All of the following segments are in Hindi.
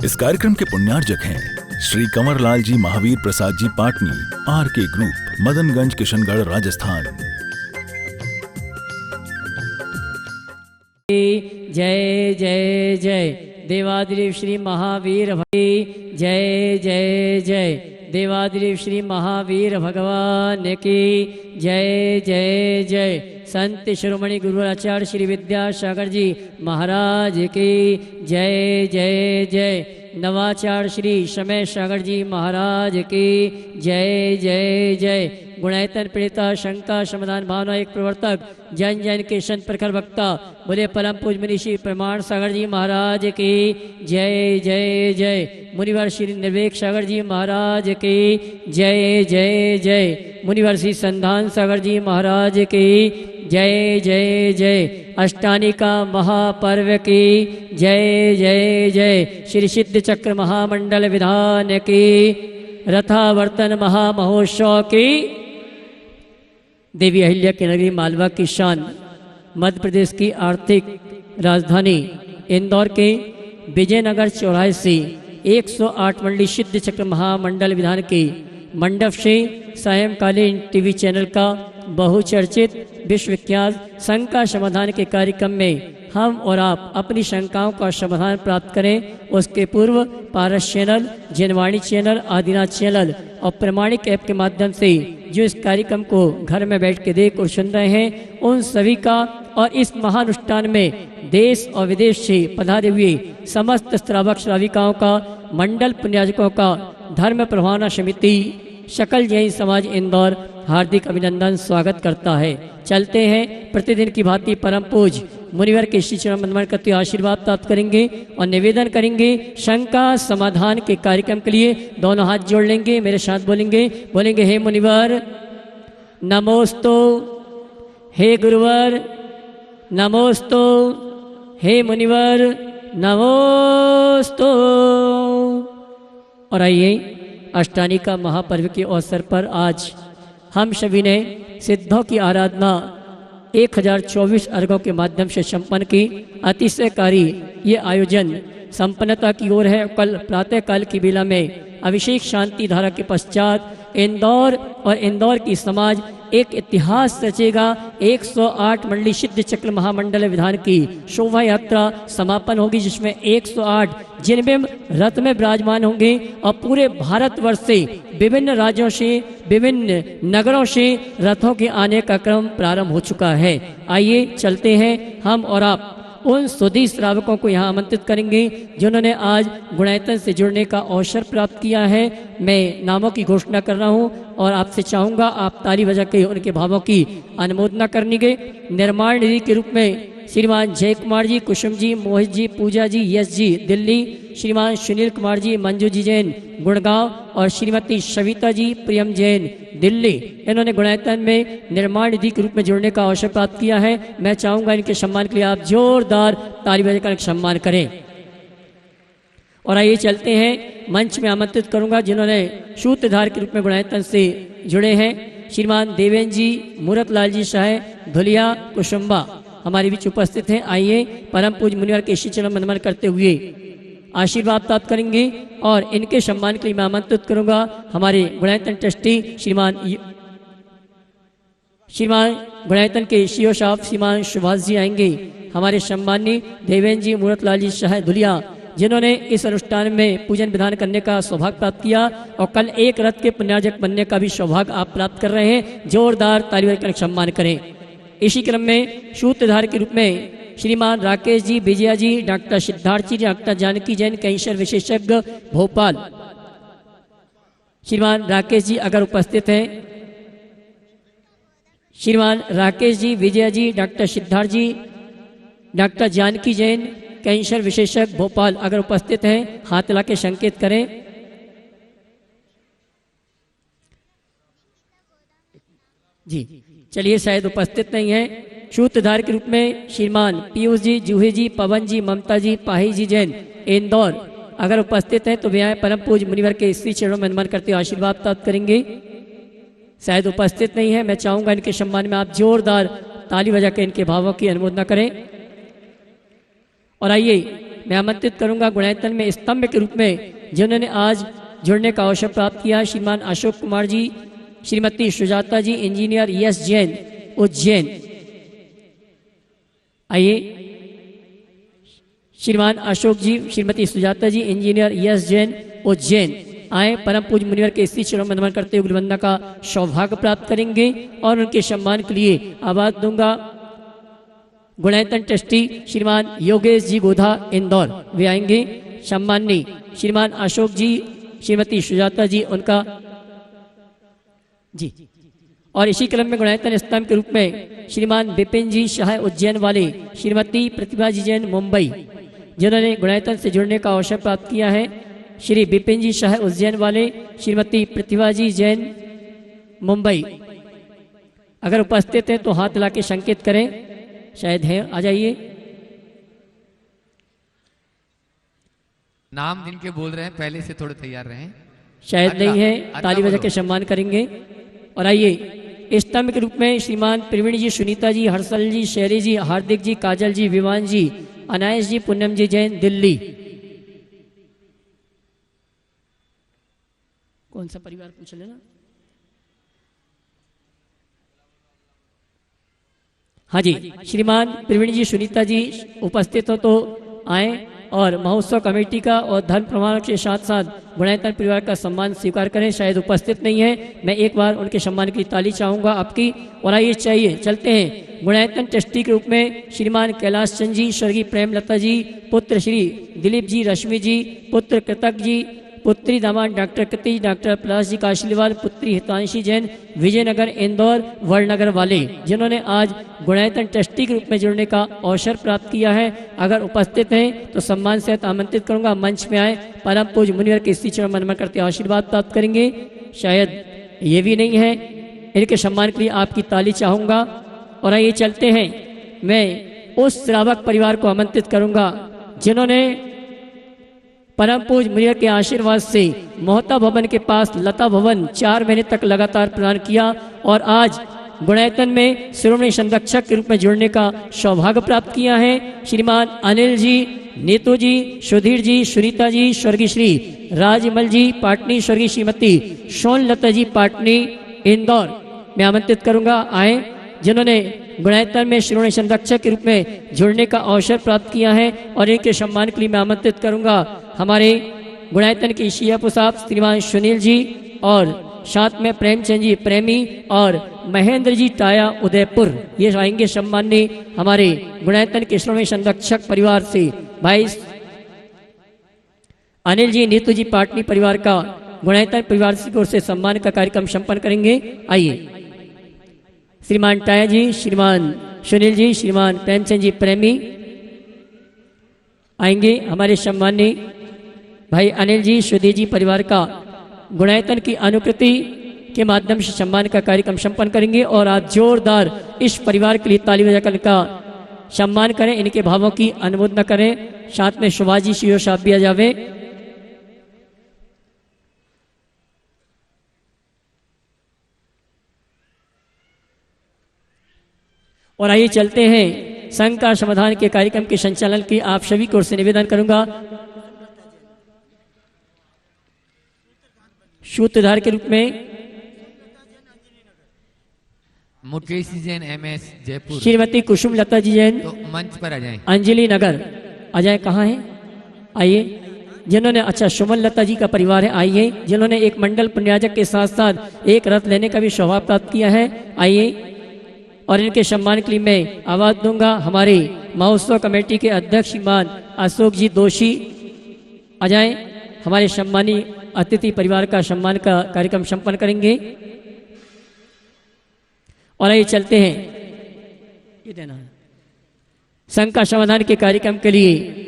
इस कार्यक्रम के पुण्यार्जक हैं श्री कंवरलाल जी महावीर प्रसाद जी पाटनी, RK ग्रुप, मदनगंज, किशनगढ़, राजस्थान। जय जय जय देवादिदेव श्री महावीर भगवान, जय जय जय देवादिदेव श्री महावीर भगवान की जय जय जय। संत शिरोमणि गुरु आचार्य श्री विद्यासागर जी महाराज की जय जय जय। नवाचार्य श्री समय सागर जी महाराज की जय जय जय। गुणायतन प्रणेता, शंका समाधान भावना एक प्रवर्तक, जन जन के संत प्रखर वक्ता, बोले परम पूज मनीषी प्रमाण सागर जी महाराज की जय जय जय। मुनिवर श्री निर्वेक सागर जी महाराज की जय जय जय। मुनिवर श्री संधान सागर जी महाराज की जय जय जय। अष्टानिका महापर्व की जय जय जय। श्री सिद्ध चक्र महामंडल विधान की रथावर्तन महामहोत्सव की देवी अहिल्या की नगरी मालवा की शान, मध्य प्रदेश की आर्थिक राजधानी इंदौर के विजयनगर चौराहे से 108 मंडली सिद्ध चक्र महामंडल विधान के मंडप से सायंकालीन टीवी चैनल का बहुचर्चित विश्वविख्यात शंका समाधान के कार्यक्रम में हम और आप अपनी शंकाओं का समाधान प्राप्त करें। उसके पूर्व Paras channel, Janvani channel, Adinath channel और प्रमाणिक ऐप के माध्यम से जो इस कार्यक्रम को घर में बैठ के देख और सुन रहे हैं, उन सभी का और इस महानुष्ठान में देश और विदेश से पधारे हुए समस्त श्रावक श्राविकाओं का, मंडल पुण्याजकों का धर्म प्रभावना समिति सकल जैन समाज इंदौर हार्दिक अभिनंदन स्वागत करता है। चलते हैं प्रतिदिन की भांति परम पूज मुनिवर के श्री चरण वंदन करते आशीर्वाद प्राप्त करेंगे और निवेदन करेंगे शंका समाधान के कार्यक्रम के लिए। दोनों हाथ जोड़ लेंगे, मेरे साथ बोलेंगे हे मुनिवर नमोस्तु, हे गुरुवर नमोस्तु, हे मुनिवर नमोस्तु। और आइए अष्टानिका महापर्व के अवसर पर आज हम सभी ने सिद्धों की आराधना 1024 अर्घों के माध्यम से संपन्न की। अतिशयकारी ये आयोजन संपन्नता की ओर है। कल प्रातः काल की बेला में अभिषेक शांति धारा के पश्चात इंदौर और इंदौर की समाज एक इतिहास रचेगा। 108 मंडली सिद्ध चक्र महामंडल विधान की शोभा यात्रा समापन होगी, जिसमें 108 जिनमें रथ में विराजमान होंगे और पूरे भारतवर्ष से विभिन्न राज्यों से, विभिन्न नगरों से रथों के आने का क्रम प्रारंभ हो चुका है। आइए चलते हैं, हम और आप उन सुधी श्रावकों को यहाँ आमंत्रित करेंगे जिन्होंने आज गुणायतन से जुड़ने का अवसर प्राप्त किया है। मैं नामों की घोषणा कर रहा हूँ और आपसे चाहूँगा आप ताली बजा के उनके भावों की अनुमोदना करनी के। निर्माण निधि के रूप में श्रीमान जय कुमार जी, कुसुम जी, मोहित जी, पूजा जी, यश जी दिल्ली, श्रीमान सुनील कुमार जी, मंजू जी जैन गुड़गांव और श्रीमती सविता जी प्रियम जैन दिल्ली, इन्होंने गुणायतन में निर्माण निधि के रूप में जुड़ने का अवसर प्राप्त किया है। मैं चाहूँगा इनके सम्मान के लिए आप जोरदार ताली बजाकर सम्मान करें। और आइए चलते हैं, मंच में आमंत्रित करूंगा जिन्होंने सूत्रधार के रूप में गुणायतन से जुड़े हैं। श्रीमान देवेंद्र जी, मूरतलाल जी शाह, धुलिया, कुसुम्बा हमारे बीच उपस्थित हैं। आइए परम पूज मुनिवर के श्री चरण वंदन करते हुए आशीर्वाद प्राप्त करेंगे और इनके सम्मान के लिए मैं आमंत्रित करूंगा हमारे गुणायतन ट्रस्टी श्रीमान गुणायतन के सीओ साहब श्रीमान सुभाष जी आएंगे। हमारे सम्माननीय देवेंद्र जी, मूरतलाल जी शाह, धुलिया, जिन्होंने इस अनुष्ठान में पूजन विधान करने का सौभाग्य प्राप्त किया और कल एक रथ के पुण्यार्जक बनने का भी सौभाग्य आप प्राप्त कर रहे हैं। जोरदार ताली बजाकर सम्मान करें। इसी क्रम में सूत्रधार के रूप में श्रीमान राकेश जी, विजया जी, डॉक्टर सिद्धार्थ जी, डॉक्टर जानकी जैन, कैंसर विशेषज्ञ भोपाल। श्रीमान राकेश जी अगर उपस्थित हैं, श्रीमान राकेश जी, विजया जी, डॉक्टर सिद्धार्थ जी, डॉक्टर जानकी जैन, कैंसर विशेषज्ञ भोपाल अगर उपस्थित हैं हाथ ला के संकेत करें। जी चलिए, शायद उपस्थित नहीं है। सूत्रधार के रूप में श्रीमान पीयूष जी, जूही जी, पवन जी, ममता जी, पाही जी जैन इंदौर अगर उपस्थित हैं तो वे आए परम पूज मुनिवर के श्री चरणों में नमन करते आशीर्वाद प्राप्त करेंगे। शायद उपस्थित नहीं है। मैं चाहूंगा इनके सम्मान में आप जोरदार ताली बजा के इनके भावों की अनुमोदना करें। और आइए मैं आमंत्रित करूंगा गुणायतन में स्तंभ के रूप में जिन्होंने आज जुड़ने का अवसर प्राप्त किया, श्रीमान अशोक कुमार जी, श्रीमती सुजाता जी, इंजीनियर यस जैन उज्जैन। आइए श्रीमान अशोक जी, श्रीमती सुजाता जी, इंजीनियर यस जैन उज्जैन आए, परम पूज्य मुनिवर के इसी चरण में नमन करते हुए गुरुवंदना का सौभाग्य प्राप्त करेंगे और उनके सम्मान के लिए आवाज दूंगा गुणायतन ट्रस्टी श्रीमान योगेश जी गोधा इंदौर, वे आएंगे। सम्माननीय श्रीमान अशोक जी, श्रीमती सुजाता जी उनका जी। और इसी क्रम में गुणायतन स्तंभ के रूप में श्रीमान विपिन जी शाह उज्जैन वाले, श्रीमती प्रतिभा जी जैन मुंबई जिन्होंने गुणायतन से जुड़ने का अवसर प्राप्त किया है, श्री विपिन जी शाह उज्जैन वाले, श्रीमती प्रतिभा जी जैन मुंबई। अगर उपस्थित हैं तो हाथ ला के संकेत करें, शायद है, आ जाइए। नाम जिनके बोल रहे हैं पहले से थोड़े तैयार रहें। शायद नहीं है, अगला ताली बजा बोलो। के सम्मान करेंगे। और आइए स्तंभ के रूप में श्रीमान प्रवीण जी, सुनीता जी, हर्षल जी, शेरी जी, हार्दिक जी, काजल जी, विवान जी, अनायस जी, पूनम जी जैन दिल्ली। कौन सा परिवार पूछ लेना। हाँ जी, श्रीमान प्रवीण जी, सुनीता जी उपस्थित हो तो आए और महोत्सव कमेटी का और धर्म प्रमाण के साथ साथ गुणायतन परिवार का सम्मान स्वीकार करें। शायद उपस्थित नहीं है, मैं एक बार उनके सम्मान की ताली चाहूंगा आपकी। और आइए चाहिए चलते हैं गुणायतन ट्रस्टी के रूप में श्रीमान कैलाश चंद जी, स्वर्गीय प्रेमलता जी, पुत्र श्री दिलीप जी, रश्मि जी, पुत्र कृतक जी, पुत्री दामाद डॉक्टर कृति, डॉक्टर पलाश जी काशीलीवाल, पुत्री हितांशी जैन, विजयनगर इंदौर वड़नगर वाले जिन्होंने आज गुणायतन ट्रस्टी के रूप में जुड़ने का अवसर प्राप्त किया है। अगर उपस्थित हैं तो सम्मान से आमंत्रित करूंगा, मंच में आए, परम पूज्य मुनिवर के इसी चरण में नमन करते आशीर्वाद प्राप्त करेंगे। शायद ये भी नहीं है, इनके सम्मान के लिए आपकी ताली चाहूंगा। और आइए चलते हैं, मैं उस श्रावक परिवार को आमंत्रित करूंगा जिन्होंने परम पूज्य मुनिवर के आशीर्वाद से मोहता भवन के पास लता भवन 4 महीने तक लगातार प्रदान किया और आज गुणायतन में श्रोमणी संरक्षक के रूप में जुड़ने का सौभाग्य प्राप्त किया है। श्रीमान अनिल जी, नीतू जी, सुधीर जी, सुनीता जी, स्वर्गीय श्री राजमल जी पाटनी, स्वर्गीय श्रीमती सोनलता जी पाटनी इंदौर, मैं आमंत्रित करूंगा आए, जिन्होंने गुणायतन में श्रोमणी संरक्षक के रूप में जुड़ने का अवसर प्राप्त किया है। और इनके सम्मान के लिए मैं आमंत्रित करूंगा हमारे गुणायतन के शियापु साहब श्रीमान सुनील जी और साथ में प्रेमचंद जी प्रेमी और महेंद्र जी टाया उदयपुर, ये आएंगे सम्माननीय हमारे गुणायतन के श्रोमणी संरक्षक परिवार से। भाई अनिल जी, नीतू जी पाटनी परिवार का गुणायतन परिवार की ओर से सम्मान का कार्यक्रम संपन्न करेंगे। आइए श्रीमान टाया जी, श्रीमान सुनील जी, श्रीमान प्रेमचंद जी प्रेमी आएंगे। हमारे सम्माननीय भाई अनिल जी, सुधीर जी परिवार का गुणायतन की अनुकृति के माध्यम से सम्मान का कार्यक्रम संपन्न करेंगे। और आप जोरदार इस परिवार के लिए ताली बजाकर इनका सम्मान करें, इनके भावों की अनुमोदना करें। साथ में शिवाजी शिव साहब भी आ जावे। और आइए चलते हैं संघ का समाधान के कार्यक्रम के संचालन की आप सभी की ओर से निवेदन करूंगा। सूत्रधार के रूप में मुकेश जैन MS जयपुर, श्रीमती कुसुम लता जी जैन तो मंच पर आ जाएं। अंजलि नगर, अजय कहाँ है, आइए। जिन्होंने अच्छा सुमन लता जी का परिवार है, आइए। जिन्होंने एक मंडल पुण्याजक के साथ साथ एक रथ लेने का भी सौभाग्य प्राप्त किया है, आइए। और इनके सम्मान के लिए मैं आवाज दूंगा हमारे महोत्सव कमेटी के अध्यक्ष श्रीमान अशोक जी दोषी आ जाएं, हमारे सम्मानी अतिथि परिवार का सम्मान का कार्यक्रम संपन्न करेंगे। और आइए चलते हैं, ये देना संघ का समाधान के कार्यक्रम के लिए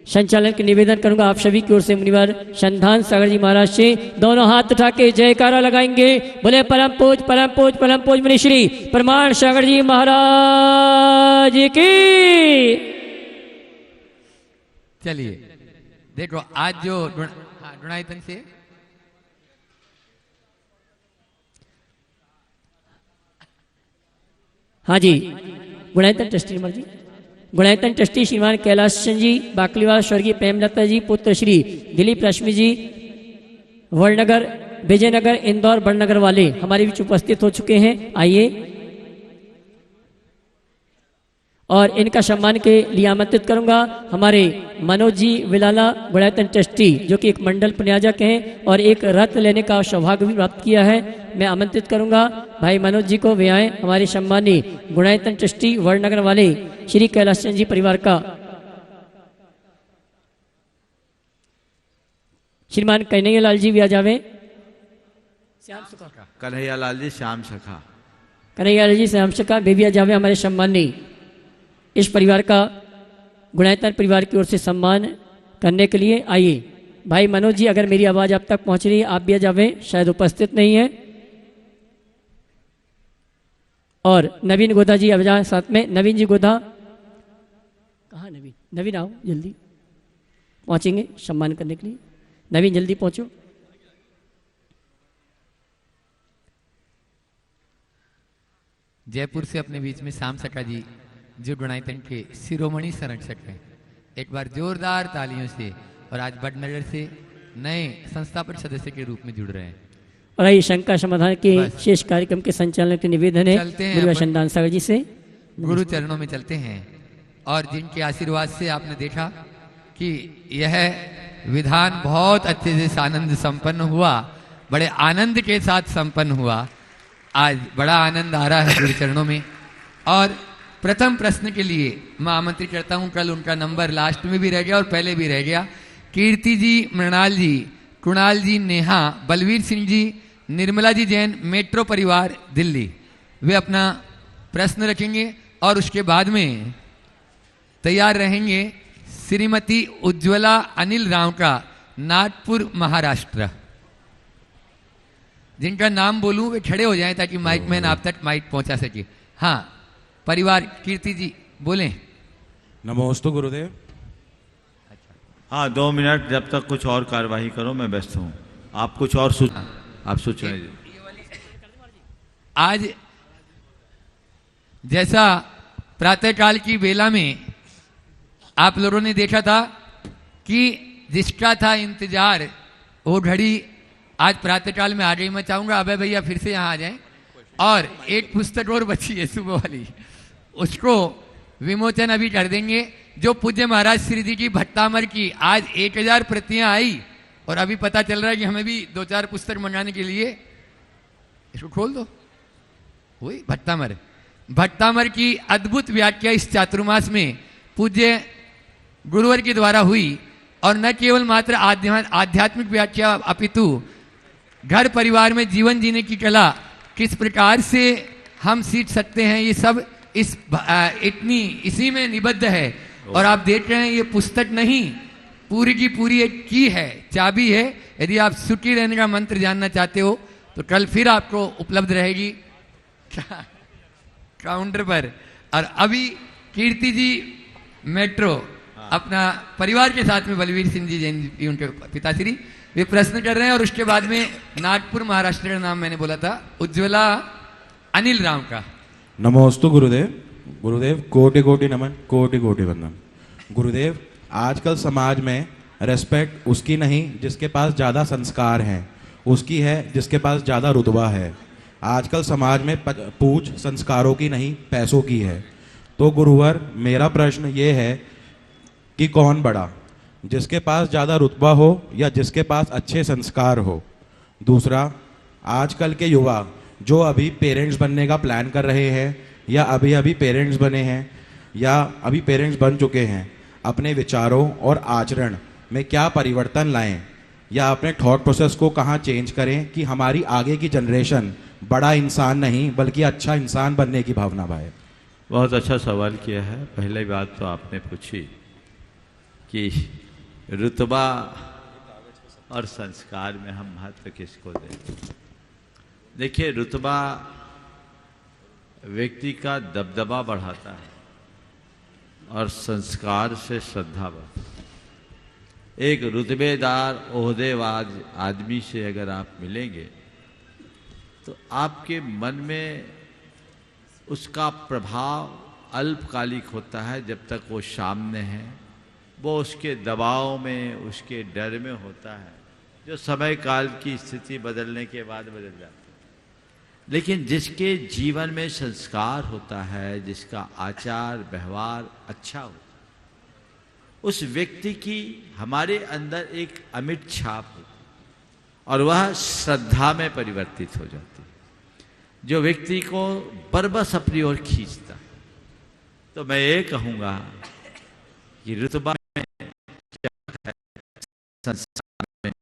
संचालन के निवेदन करूंगा आप सभी की ओर से मुनिवर संधान सागर जी महाराज से दोनों हाथ उठा के जयकारा लगाएंगे। बोले परम पूज परम पूज परम पूज मुनि श्री प्रमाण सागर जी महाराज की। चलिए देखो, आज जो गुणायतन से हाँ जी, गुणायतन ट्रस्टी जी गुणायतन ट्रस्टी श्रीमान कैलाश चंद जी बाकलीवाल, स्वर्गीय प्रेमलता जी, पुत्र श्री दिलीप रश्मि जी, वड़नगर, विजयनगर, इंदौर, बड़नगर वाले हमारे बीच उपस्थित हो चुके हैं। आइए और इनका सम्मान के लिए आमंत्रित करूंगा हमारे मनोज जी विलाला, गुणायतन ट्रस्टी, जो कि एक मंडल प्रयाजक हैं और एक रत्न लेने का सौभाग्य भी प्राप्त किया है। मैं आमंत्रित करूंगा भाई मनोज जी को, वे आए। हमारे सम्मानी गुणायतन ट्रस्टी वड़नगर वाले श्री कैलाश चंद जी परिवार का श्रीमान कन्हैया लाल जी भी आ जावे। कन्हैया लाल जी श्याम सखा, कन्हैया लाल जी श्याम सखा वे भी आ जावे। हमारे सम्मानी इस परिवार का गुणायतन परिवार की ओर से सम्मान करने के लिए आइए। भाई मनोज जी, अगर मेरी आवाज़ आप तक पहुंच रही है, आप भी आ जावे, शायद उपस्थित नहीं है। और नवीन गोदा जी अब जाए साथ में। नवीन जी गोदा, कहाँ नवीन? नवीन आओ जल्दी, पहुंचेंगे सम्मान करने के लिए। नवीन जल्दी पहुंचो। जयपुर से अपने बीच में श्याम सखा जी, जो गुणायतन के शिरोमणि संरक्षक हैं, एक बार जोरदार तालियों से, और आज बड़नगर से नए संस्थापक सदस्य के रूप में जुड़ रहे हैं। और आइए शंका समाधान के शेष कार्यक्रम के संचालन के निवेदन है गुरु शंदान सागर जी से। गुरु चरणों में चलते हैं, और जिनके आशीर्वाद से आपने देखा कि यह विधान बहुत अच्छे से आनंद संपन्न हुआ, बड़े आनंद के साथ संपन्न हुआ। आज बड़ा आनंद आ रहा है गुरु चरणों में। और प्रथम प्रश्न के लिए मैं आमंत्रित करता हूं, कल उनका नंबर लास्ट में भी रह गया और पहले भी रह गया। कीर्ति जी, मृणाल जी, कुणाल जी, नेहा, बलवीर सिंह जी, निर्मला जी जैन, मेट्रो परिवार दिल्ली, वे अपना प्रश्न रखेंगे और उसके बाद में तैयार रहेंगे श्रीमती उज्ज्वला अनिल राव का, नागपुर महाराष्ट्र। जिनका नाम बोलूं वे खड़े हो जाएं ताकि माइक मैन आप तक माइक पहुंचा सके। हाँ, परिवार कीर्ति जी बोलें। नमोस्तु गुरुदेव। हाँ, 2 मिनट जब तक कुछ और कार्यवाही करो, मैं व्यस्त हूँ। आप कुछ और आप सूचना दीजिए। आज जैसा प्रातःकाल की बेला में आप लोगों ने देखा था कि जिसका था इंतजार वो घड़ी आज प्रातःकाल में आ गई। मैं चाहूंगा अभय भैया फिर से यहाँ आ जाएं। और एक पुस्तक और बची है सुबह वाली, उसको विमोचन अभी कर देंगे, जो पूज्य महाराज श्री जी की भट्टामर की आज 1000 प्रतियां आई, और अभी पता चल रहा है कि हमें भी 2-4 पुस्तक मंगाने के लिए, इसको खोल दो, वही भट्टामर की अद्भुत व्याख्या इस चातुर्मास में पूज्य गुरुवर के द्वारा हुई। और न केवल मात्र आध्यात्मिक व्याख्या, अपितु घर परिवार में जीवन जीने की कला किस प्रकार से हम सीख सकते हैं, ये सब इसी में निबद्ध है। और आप देख रहे हैं ये पुस्तक नहीं, पूरी की पूरी एक की है, चाबी है। यदि आप सुखी रहने का मंत्र जानना चाहते हो तो कल फिर आपको उपलब्ध रहेगी काउंटर पर। और अभी कीर्ति जी मेट्रो अपना परिवार के साथ में, बलवीर सिंह जी जैन जी उनके पिताश्री, वे प्रश्न कर रहे हैं। और उसके बाद में नागपुर महाराष्ट्र का नाम मैंने बोला था, उज्ज्वला अनिल राम का। नमोस्तु गुरुदेव। गुरुदेव कोटि कोटि नमन, कोटि कोटि वंदन। गुरुदेव, आजकल समाज में रेस्पेक्ट उसकी नहीं जिसके पास ज़्यादा संस्कार हैं, उसकी है जिसके पास ज़्यादा रुतबा है। आजकल समाज में पूछ संस्कारों की नहीं, पैसों की है। तो गुरुवर, मेरा प्रश्न ये है कि कौन बड़ा, जिसके पास ज़्यादा रुतबा हो या जिसके पास अच्छे संस्कार हो? दूसरा, आजकल के युवा जो अभी पेरेंट्स बनने का प्लान कर रहे हैं, या अभी अभी पेरेंट्स बने हैं, या अभी पेरेंट्स बन चुके हैं, अपने विचारों और आचरण में क्या परिवर्तन लाएं, या अपने थॉट प्रोसेस को कहाँ चेंज करें कि हमारी आगे की जनरेशन बड़ा इंसान नहीं बल्कि अच्छा इंसान बनने की भावना पाए? बहुत अच्छा सवाल किया है। पहले बात तो आपने पूछी कि रुतबा और संस्कार में हम महत्व किसको दें। देखिए, रुतबा व्यक्ति का दबदबा बढ़ाता है और संस्कार से श्रद्धा बढ़ती है। एक रुतबेदार ओहदेवार आदमी से अगर आप मिलेंगे तो आपके मन में उसका प्रभाव अल्पकालिक होता है जब तक वो सामने है, वो उसके दबाव में, उसके डर में होता है, जो समय काल की स्थिति बदलने के बाद बदल जाती है। लेकिन जिसके जीवन में संस्कार होता है, जिसका आचार व्यवहार अच्छा होता है, उस व्यक्ति की हमारे अंदर एक अमिट छाप होती है और वह श्रद्धा में परिवर्तित हो जाती है, जो व्यक्ति को बरबस अपनी ओर खींचता है। तो मैं ये कहूँगा कि रुतबा में क्या है, संसार में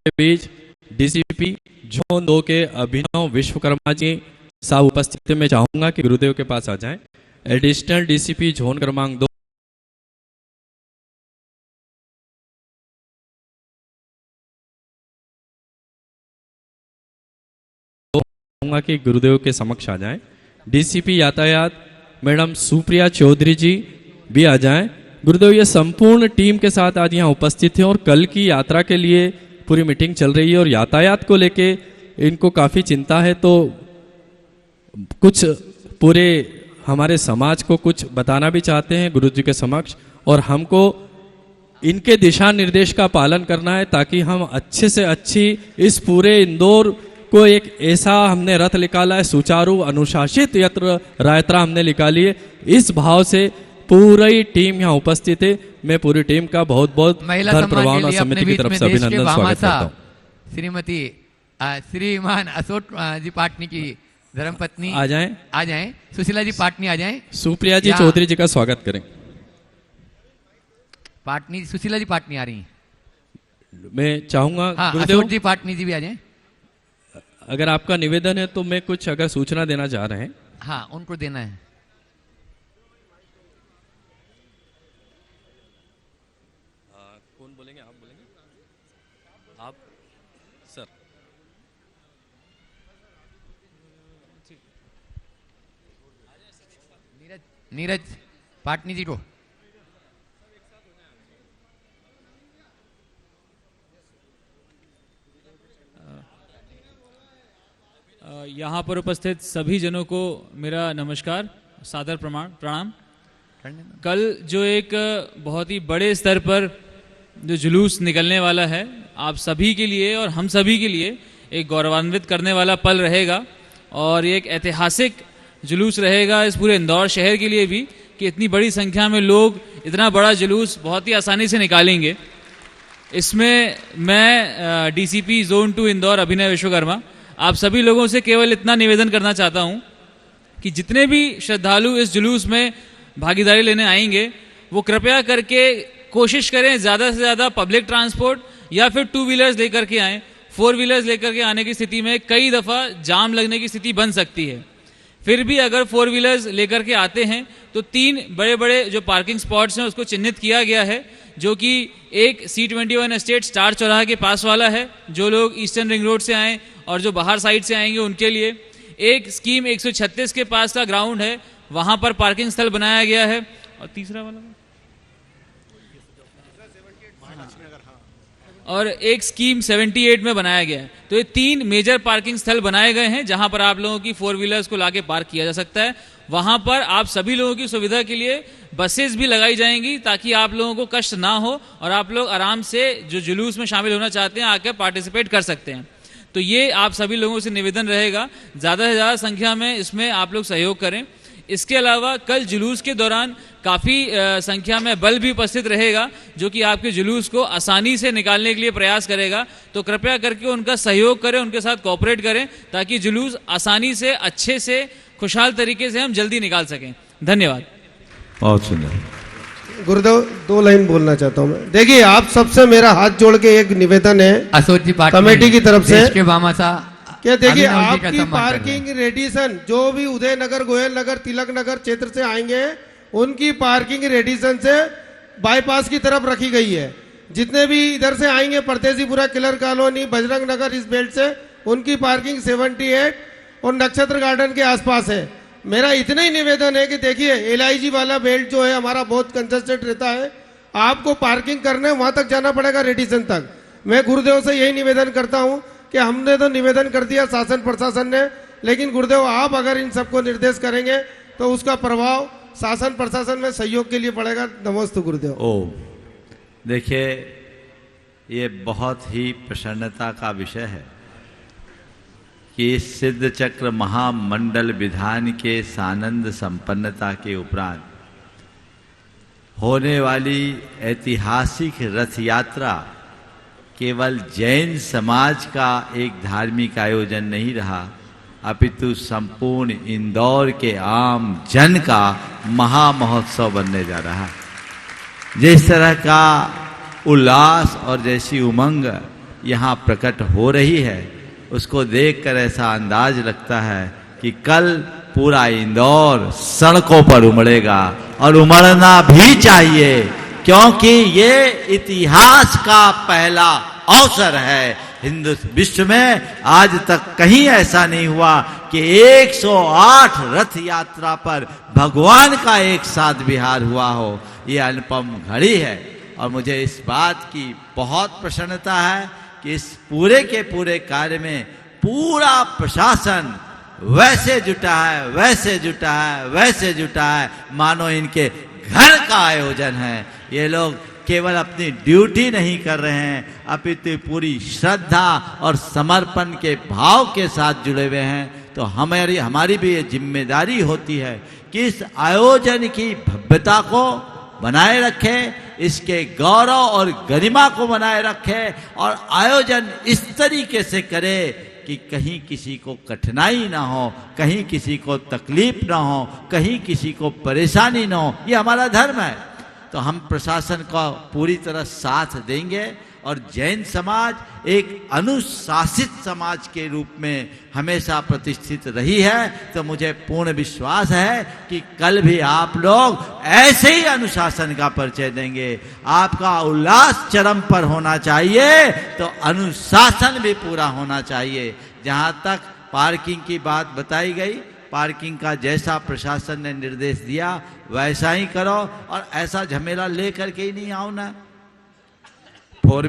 के बीच डीसीपी जोन 2 के अभिनव विश्वकर्मा जी साहब उपस्थिति में चाहूंगा कि गुरुदेव के पास आ जाएं। एडिशनल डीसीपी जोन क्रमांक 2 चाहूंगा कि गुरुदेव के समक्ष आ जाएं। डीसीपी यातायात मैडम सुप्रिया चौधरी जी भी आ जाएं। गुरुदेव ये संपूर्ण टीम के साथ आज यहाँ उपस्थित हैं और कल की यात्रा के लिए पूरी मीटिंग चल रही है और यातायात को लेके इनको काफ़ी चिंता है, तो कुछ पूरे हमारे समाज को कुछ बताना भी चाहते हैं गुरु जी के समक्ष, और हमको इनके दिशा निर्देश का पालन करना है ताकि हम अच्छे से अच्छी इस पूरे इंदौर को एक ऐसा हमने रथ निकाला है, सुचारू अनुशासित यात्रा हमने निकाली है। इस भाव से पूरी टीम यहाँ उपस्थित है। मैं पूरी टीम का बहुत बहुत धर्म प्रभावना समिति की तरफ से अभिनंदन स्वागत करता हूँ। श्रीमती श्रीमान अशोक जी पाटनी की धर्मपत्नी आ जाएं। सुशीला जी पाटनी आ जाएं। सुप्रिया जी चौधरी जी का स्वागत करें। पाटनी सुशीला जी पाटनी आ रही हैं। मैं चाहूंगा हाँ, गुरुदेव अशोक जी पाटनी जी भी आ जाएं। अगर आपका निवेदन है तो मैं कुछ अगर सूचना देना चाह रहे हैं। हाँ, उनको देना है। कौन बोलेंगे? आप बोलेंगे? आप सर। नीरज पाटनी जी को यहाँ पर उपस्थित सभी जनों को मेरा नमस्कार, सादर प्रणाम। कल जो एक बहुत ही बड़े स्तर पर जो जुलूस निकलने वाला है, आप सभी के लिए और हम सभी के लिए एक गौरवान्वित करने वाला पल रहेगा और ये एक ऐतिहासिक जुलूस रहेगा इस पूरे इंदौर शहर के लिए भी कि इतनी बड़ी संख्या में लोग इतना बड़ा जुलूस बहुत ही आसानी से निकालेंगे। इसमें मैं डीसीपी जोन 2 इंदौर अभिनव विश्वकर्मा आप सभी लोगों से केवल इतना निवेदन करना चाहता हूं कि जितने भी श्रद्धालु इस जुलूस में भागीदारी लेने आएंगे वो कृपया करके कोशिश करें ज़्यादा से ज़्यादा पब्लिक ट्रांसपोर्ट या फिर 2 व्हीलर्स लेकर के आएँ। 4 व्हीलर्स लेकर के आने की स्थिति में कई दफ़ा जाम लगने की स्थिति बन सकती है। फिर भी अगर 4 व्हीलर्स लेकर के आते हैं तो 3 बड़े बड़े जो पार्किंग स्पॉट्स हैं उसको चिन्हित किया गया है, जो कि एक C21 एस्टेट स्टार चौराहा के पास वाला है, जो लोग ईस्टर्न रिंग रोड से आएँ और जो बाहर साइड से आएंगे उनके लिए। एक स्कीम 136 के पास का ग्राउंड है, वहाँ पर पार्किंग स्थल बनाया गया है। और तीसरा वाला और एक स्कीम 78 में बनाया गया है। तो ये 3 मेजर पार्किंग स्थल बनाए गए हैं जहां पर आप लोगों की 4 व्हीलर्स को लाके पार्क किया जा सकता है। वहां पर आप सभी लोगों की सुविधा के लिए बसेस भी लगाई जाएंगी ताकि आप लोगों को कष्ट ना हो और आप लोग आराम से जो जुलूस में शामिल होना चाहते हैं आकर पार्टिसिपेट कर सकते हैं। तो ये आप सभी लोगों से निवेदन रहेगा, ज़्यादा से ज़्यादा संख्या में इसमें आप लोग सहयोग करें। इसके अलावा कल जुलूस के दौरान काफ़ी संख्या में बल भी उपस्थित रहेगा जो कि आपके जुलूस को आसानी से निकालने के लिए प्रयास करेगा। तो कृपया करके उनका सहयोग करें, उनके साथ कोऑपरेट करें ताकि जुलूस आसानी से, अच्छे से, खुशहाल तरीके से हम जल्दी निकाल सकें। धन्यवाद। बहुत सुंदर। गुरुदेव 2 लाइन बोलना चाहता हूँ मैं। देखिए, आप सबसे मेरा हाथ जोड़ के एक निवेदन है अशोक जी पाटनी कमेटी की तरफ से के बामासा क्या, देखिए अभिनव जी का आपकी सम्मान कर रहे पार्किंग रेडिएशन जो भी उदयनगर, गोयल नगर, तिलक नगर क्षेत्र से आएंगे उनकी पार्किंग रेडिएशन से बाईपास की तरफ रखी गई है। जितने भी इधर से आएंगे परदेसीपुरा, किलर कॉलोनी, बजरंग नगर, इस बेल्ट से उनकी पार्किंग 78 और नक्षत्र गार्डन के आसपास है। मेरा इतना ही निवेदन है कि देखिए LIG वाला बेल्ट जो है हमारा बहुत कंजस्टेड रहता है, आपको पार्किंग करने वहां तक जाना पड़ेगा रेडिएशन तक। मैं गुरुदेव से यही निवेदन करता हूं कि हमने तो निवेदन कर दिया शासन प्रशासन ने, लेकिन गुरुदेव आप अगर इन सबको निर्देश करेंगे तो उसका प्रभाव शासन प्रशासन में सहयोग के लिए पड़ेगा। नमस्ते गुरुदेव। ओम। देखिए, ये बहुत ही प्रसन्नता का विषय है कि इस सिद्ध चक्र महामंडल विधान के सानंद संपन्नता के उपरांत होने वाली ऐतिहासिक रथ यात्रा केवल जैन समाज का एक धार्मिक आयोजन नहीं रहा, अपितु संपूर्ण इंदौर के आम जन का महामहोत्सव बनने जा रहा है। जिस तरह का उल्लास और जैसी उमंग यहाँ प्रकट हो रही है, उसको देखकर ऐसा अंदाज लगता है कि कल पूरा इंदौर सड़कों पर उमड़ेगा, और उमड़ना भी चाहिए, क्योंकि ये इतिहास का पहला अवसर है। हिंदू विश्व में आज तक कहीं ऐसा नहीं हुआ कि 108 रथ यात्रा पर भगवान का एक साथ विहार हुआ हो। ये अनुपम घड़ी है, और मुझे इस बात की बहुत प्रसन्नता है कि इस पूरे के पूरे कार्य में पूरा प्रशासन वैसे जुटा है, वैसे जुटा है, वैसे जुटा है, मानो इनके घर का आयोजन है। ये लोग केवल अपनी ड्यूटी नहीं कर रहे हैं, अपितु पूरी श्रद्धा और समर्पण के भाव के साथ जुड़े हुए हैं। तो हमारी भी ये जिम्मेदारी होती है कि इस आयोजन की भव्यता को बनाए रखे, इसके गौरव और गरिमा को बनाए रखे, और आयोजन इस तरीके से करे कि कहीं किसी को कठिनाई ना हो, कहीं किसी को तकलीफ ना हो, कहीं किसी को परेशानी ना हो। ये हमारा धर्म है। तो हम प्रशासन का पूरी तरह साथ देंगे, और जैन समाज एक अनुशासित समाज के रूप में हमेशा प्रतिष्ठित रही है। तो मुझे पूर्ण विश्वास है कि कल भी आप लोग ऐसे ही अनुशासन का परिचय देंगे। आपका उल्लास चरम पर होना चाहिए, तो अनुशासन भी पूरा होना चाहिए। जहाँ तक पार्किंग की बात बताई गई, पार्किंग का जैसा प्रशासन ने निर्देश दिया वैसा ही करो, और ऐसा झमेला लेकर के ही नहीं आओ ना। फोर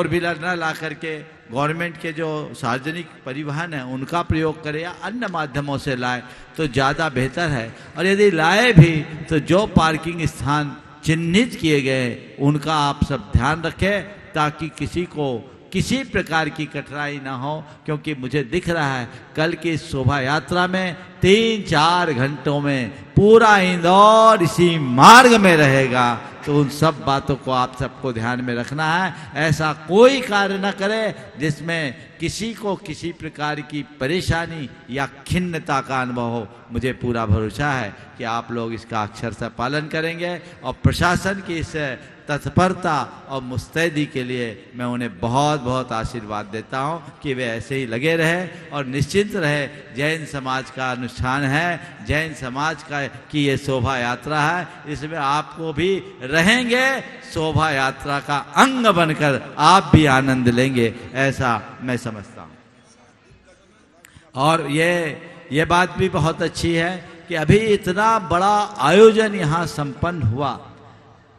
व्हीलर ना ला करके गवर्नमेंट के जो सार्वजनिक परिवहन है उनका प्रयोग करें, या अन्य माध्यमों से लाए तो ज़्यादा बेहतर है। और यदि लाए भी तो जो पार्किंग स्थान चिन्हित किए गए उनका आप सब ध्यान रखें, ताकि किसी को किसी प्रकार की कठिनाई ना हो। क्योंकि मुझे दिख रहा है कल की शोभा यात्रा में 3-4 घंटों में पूरा इंदौर इसी मार्ग में रहेगा। तो उन सब बातों को आप सबको ध्यान में रखना है। ऐसा कोई कार्य न करे जिसमें किसी को किसी प्रकार की परेशानी या खिन्नता का अनुभव हो। मुझे पूरा भरोसा है कि आप लोग इसका अक्षरशः पालन करेंगे, और प्रशासन की इस तत्परता और मुस्तैदी के लिए मैं उन्हें बहुत बहुत आशीर्वाद देता हूं कि वे ऐसे ही लगे रहे और निश्चिंत रहे। जैन समाज का अनुष्ठान है, जैन समाज का की ये शोभा यात्रा है, इसमें आपको भी रहेंगे, शोभा यात्रा का अंग बनकर आप भी आनंद लेंगे, ऐसा मैं समझता हूं। और ये बात भी बहुत अच्छी है कि अभी इतना बड़ा आयोजन यहाँ संपन्न हुआ,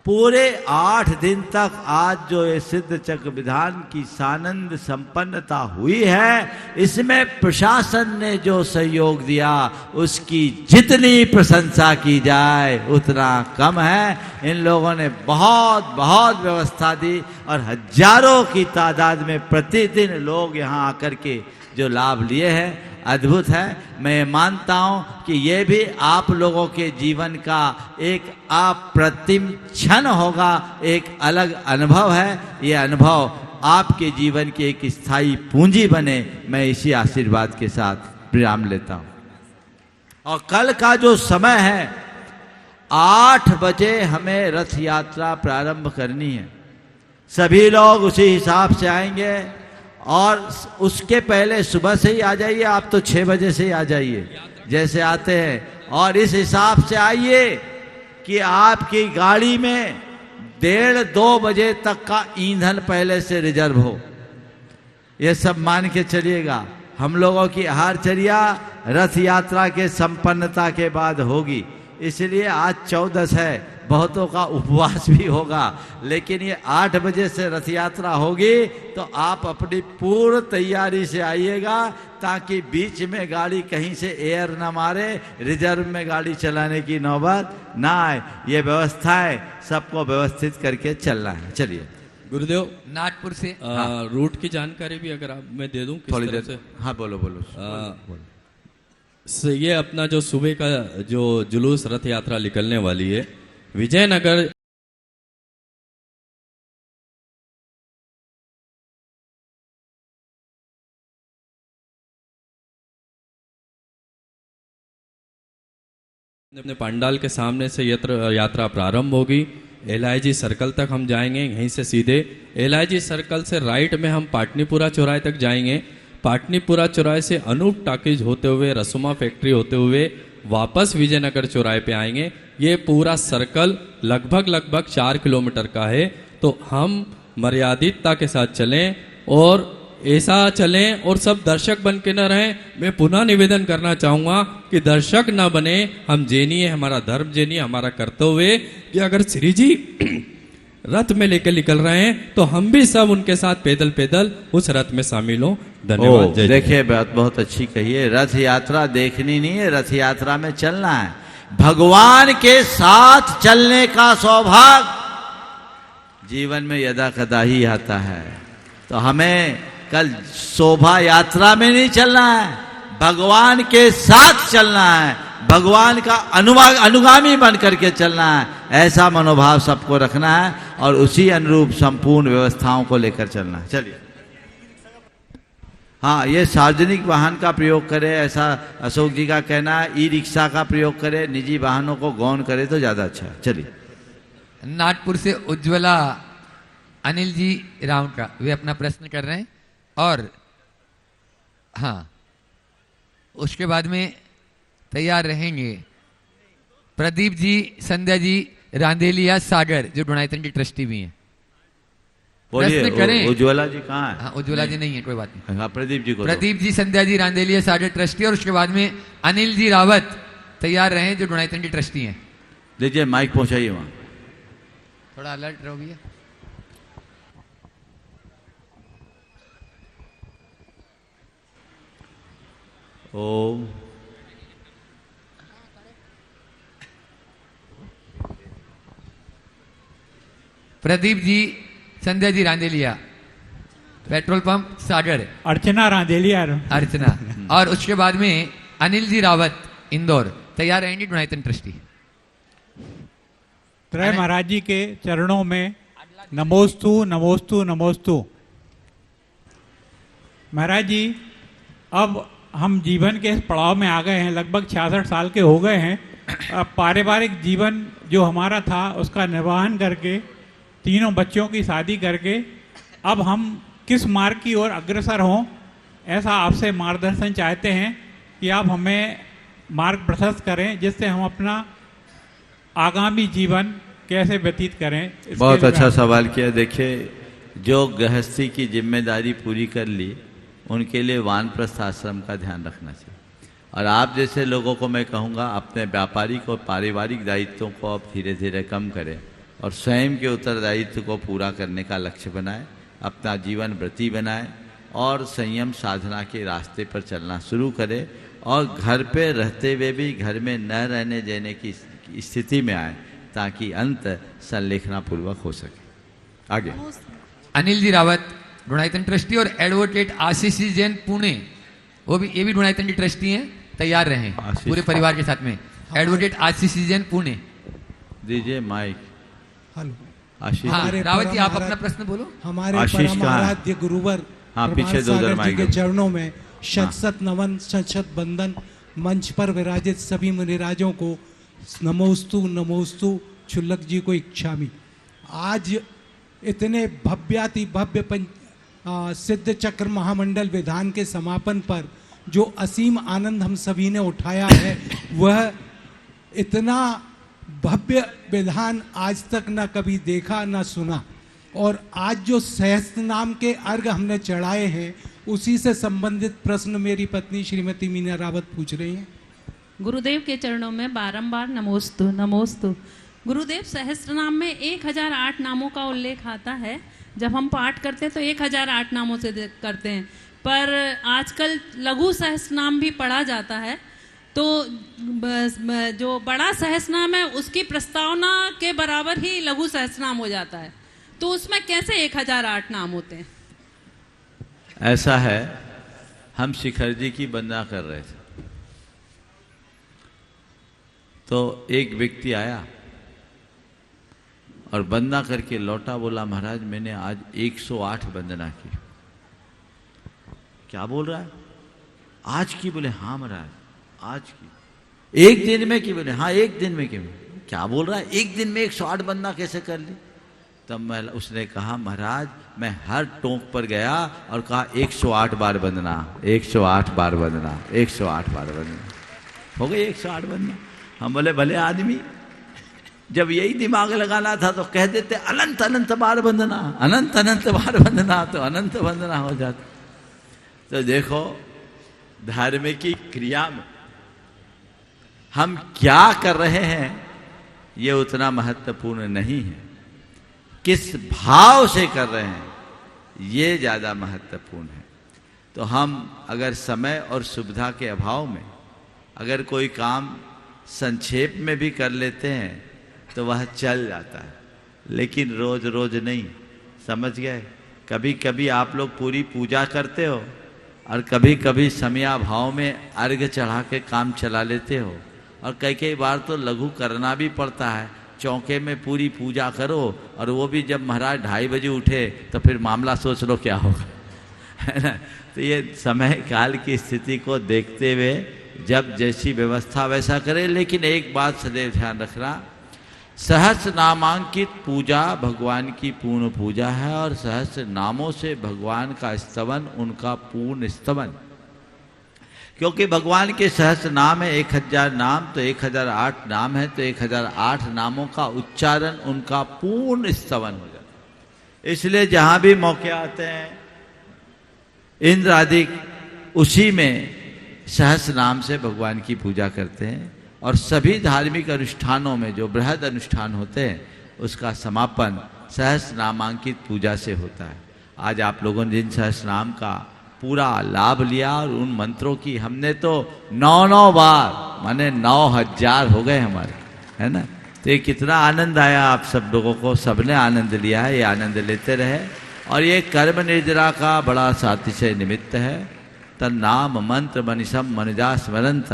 पूरे 8 दिन तक आज जो ये सिद्ध चक्र विधान की सानंद संपन्नता हुई है, इसमें प्रशासन ने जो सहयोग दिया उसकी जितनी प्रशंसा की जाए उतना कम है। इन लोगों ने बहुत बहुत व्यवस्था दी, और हजारों की तादाद में प्रतिदिन लोग यहाँ आकर के जो लाभ लिए हैं, अद्भुत है। मैं मानता हूँ कि ये भी आप लोगों के जीवन का एक अप्रतिम क्षण होगा, एक अलग अनुभव है। ये अनुभव आपके जीवन की एक स्थायी पूंजी बने, मैं इसी आशीर्वाद के साथ विराम लेता हूँ। और कल का जो समय है 8 बजे हमें रथ यात्रा प्रारंभ करनी है। सभी लोग उसी हिसाब से आएंगे, और उसके पहले सुबह से ही आ जाइए। आप तो 6 बजे से ही आ जाइए जैसे आते हैं, और इस हिसाब से आइए कि आपकी गाड़ी में 1:30-2 बजे तक का ईंधन पहले से रिजर्व हो। ये सब मान के चलिएगा। हम लोगों की आहारचर्या रथ यात्रा के संपन्नता के बाद होगी, इसलिए आज 14 है, बहुतों का उपवास भी होगा, लेकिन ये 8 बजे से रथ यात्रा होगी तो आप अपनी पूर्ण तैयारी से आइएगा, ताकि बीच में गाड़ी कहीं से एयर ना मारे, रिजर्व में गाड़ी चलाने की नौबत ना आए। ये व्यवस्थाएं सबको व्यवस्थित करके चलना है। चलिए गुरुदेव, नागपुर से रूट की जानकारी भी अगर आप मैं दे दूं थोड़ी तरह देर से। हाँ बोलो बोलो। ये अपना जो सुबह का जो जुलूस रथ यात्रा निकलने वाली है, विजयनगर अपने पंडाल के सामने से यात्रा प्रारंभ होगी। LIG सर्कल तक हम जाएंगे, यहीं से सीधे LIG सर्कल से राइट में हम पाटनीपुरा चौराहे तक जाएंगे। पाटनीपुरा चौराहे से अनूप टाकीज होते हुए, रसुमा फैक्ट्री होते हुए वापस विजयनगर चौराहे पे आएंगे। ये पूरा सर्कल लगभग 4 किलोमीटर का है। तो हम मर्यादितता के साथ चलें और ऐसा चलें और सब दर्शक बन के न रहें। मैं पुनः निवेदन करना चाहूँगा कि दर्शक न बने, हम जैनिए, हमारा धर्म जैनिए, हमारा कर्तव्य है कि अगर श्री जी रथ में लेकर निकल रहे हैं तो हम भी सब उनके साथ पैदल पैदल उस रथ में शामिल हों। धन्यवाद। देखिए बात बहुत अच्छी कही है, रथ यात्रा देखनी नहीं है, रथ यात्रा में चलना है। भगवान के साथ चलने का सौभाग्य जीवन में यदा कदा ही आता है। तो हमें कल शोभा यात्रा में नहीं चलना है, भगवान के साथ चलना है, भगवान का अनुगामी बन करके चलना है। ऐसा मनोभाव सबको रखना है और उसी अनुरूप संपूर्ण व्यवस्थाओं को लेकर चलना है। चलिए हाँ, ये सार्वजनिक वाहन का प्रयोग करे, ऐसा अशोक जी का कहना है। ई रिक्शा का प्रयोग करे, निजी वाहनों को गौन करे तो ज्यादा अच्छा है। चलिए नागपुर से उज्ज्वला अनिल जी राउंड का वे अपना प्रश्न कर रहे हैं, और हाँ उसके बाद में तैयार रहेंगे प्रदीप जी, संध्या जी, रांदेलिया, सागर जो डोनाइतन के ट्रस्टी भी हैं। प्रश्न करें। उज्ज्वला जी कहाँ है? हाँ, उज्ज्वला जी नहीं है, कोई बात नहीं। हाँ, प्रदीप जी को। प्रदीप जी, संध्या जी, रांदेलिया, सागर ट्रस्टी, और उसके बाद में अनिल जी रावत तैयार रहे जो डोनाइतन के ट्रस्टी हैं। लीजिए माइक पहुंचाइए वहां। थोड़ा अलर्ट रहो भैया। ओम प्रदीप जी, संध्या जी, रांदेलिया, पेट्रोल पंप सागर, अर्चना रांदेलिया, अर्चना, और उसके बाद में अनिल जी रावत, इंदौर तैयार रहेंगे डोनाइतन ट्रस्टी। त्रय महाराज जी के चरणों में नमोस्तु नमोस्तु नमोस्तु। महाराज जी, अब हम जीवन के इस पड़ाव में आ गए हैं, लगभग 66 साल के हो गए हैं। अब पारिवारिक जीवन जो हमारा था उसका निर्वहन करके, 3 बच्चों की शादी करके, अब हम किस मार्ग की ओर अग्रसर हों, ऐसा आपसे मार्गदर्शन चाहते हैं कि आप हमें मार्ग प्रशस्त करें, जिससे हम अपना आगामी जीवन कैसे व्यतीत करें। बहुत अच्छा सवाल किया। देखिए, जो गृहस्थी की जिम्मेदारी पूरी कर ली उनके लिए वानप्रस्थ आश्रम का ध्यान रखना चाहिए। और आप जैसे लोगों को मैं कहूँगा, अपने व्यापारिक और पारिवारिक दायित्वों को अब धीरे धीरे कम करें और स्वयं के उत्तरदायित्व को पूरा करने का लक्ष्य बनाएं, अपना जीवन व्रती बनाएं और संयम साधना के रास्ते पर चलना शुरू करें, और घर पे रहते हुए भी घर में न रहने देने की स्थिति में आए, ताकि अंत संलेखना पूर्वक हो सके। आगे अनिल जी रावत, डोनाइतन ट्रस्टी, और एडवोकेट आशीष जी जैन, पुणे, वो भी, ये भी डोनाइतन के ट्रस्टी हैं। तैयार रहें पूरे परिवार के साथ में। एडवोकेट आशीष जी जैन, पुणे। दीजिए माइक। हेलो आशीष। हाँ, रावत जी, आप अपना प्रश्न बोलो। हमारे परम आराध्य गुरुवर पीछे जी के चरणों में शत नमन, शत बंदन। मंच पर विराजित सभी मुनिराजों को नमोस्तु नमोस्तु। क्षुल्लक जी को इच्छामि। आज इतने भव्याति भव्य सिद्ध चक्र महामंडल विधान के समापन पर जो असीम आनंद हम सभी ने उठाया है, वह इतना भव्य विधान आज तक न कभी देखा न सुना। और आज जो सहस्त्र नाम के अर्घ हमने चढ़ाए हैं, उसी से संबंधित प्रश्न मेरी पत्नी श्रीमती मीना रावत पूछ रही हैं। गुरुदेव के चरणों में बारंबार नमोस्तु नमोस्तु। गुरुदेव, सहस्त्रनाम में 1008 नामों का उल्लेख आता है। जब हम पाठ करते हैं तो 1008 नामों से करते हैं, पर आजकल लघु सहस्त्रनाम भी पढ़ा जाता है। तो जो बड़ा सहस्त्रनाम है उसकी प्रस्तावना के बराबर ही लघु सहस्त्रनाम हो जाता है, तो उसमें कैसे 1008 नाम होते हैं? ऐसा है, हम शिखर जी की वंदना कर रहे थे तो एक व्यक्ति आया और वंदना करके लौटा, बोला महाराज मैंने आज 108 वंदना की। क्या बोल रहा है? आज की? बोले हाँ महाराज आज की। एक दिन में की? बोले हाँ एक दिन में की। क्या बोल रहा है? एक दिन में 108 वंदना कैसे कर ली? तब उसने कहा महाराज मैं हर टोंक पर गया और कहा 108 बार वंदना, 108 बार वंदना, 108 बार वंदना। हो गई 108 वंदना। हम बोले भले आदमी, जब यही दिमाग लगाना था तो कह देते अनंत अनंत बार वंदना, अनंत अनंत बार वंदना, तो अनंत वंदना हो जाता। तो देखो धार्मिक की क्रिया में हम क्या कर रहे हैं ये उतना महत्वपूर्ण नहीं है, किस भाव से कर रहे हैं ये ज्यादा महत्वपूर्ण है। तो हम अगर समय और सुविधा के अभाव में अगर कोई काम संक्षेप में भी कर लेते हैं तो वह चल जाता है, लेकिन रोज रोज नहीं। समझ गए? कभी कभी आप लोग पूरी पूजा करते हो और कभी कभी समयाभाव में अर्घ चढ़ा के काम चला लेते हो, और कई कई बार तो लघु करना भी पड़ता है। चौके में पूरी पूजा करो और वो भी जब महाराज 2:30 बजे उठे तो फिर मामला सोच लो क्या होगा, है ना। तो ये समय काल की स्थिति को देखते हुए जब जैसी व्यवस्था वैसा करे, लेकिन एक बात सदैव ध्यान रखना, सहस्र नामांकित पूजा भगवान की पूर्ण पूजा है और सहस्र नामों से भगवान का स्तवन उनका पूर्ण स्तवन। क्योंकि भगवान के सहस्र नाम है 1000 नाम, तो 1008 नाम है तो 1008 नामों का उच्चारण उनका पूर्ण स्तवन हो जाता है। इसलिए जहां भी मौके आते हैं इंद्र आदि उसी में सहस्र नाम से भगवान की पूजा करते हैं, और सभी धार्मिक अनुष्ठानों में जो बृहद अनुष्ठान होते हैं उसका समापन सहस्र नामांकित पूजा से होता है। आज आप लोगों ने जिन सहस्र नाम का पूरा लाभ लिया और उन मंत्रों की हमने तो 9 बार माने 9000 हो गए हमारे, है ना। तो ये कितना आनंद आया आप सब लोगों को, सबने आनंद लिया है, ये आनंद लेते रहे। और ये कर्म निर्जरा का बड़ा सातिशय निमित्त है। तन्नाम मंत्र मनिषम मनुजा स्मरंत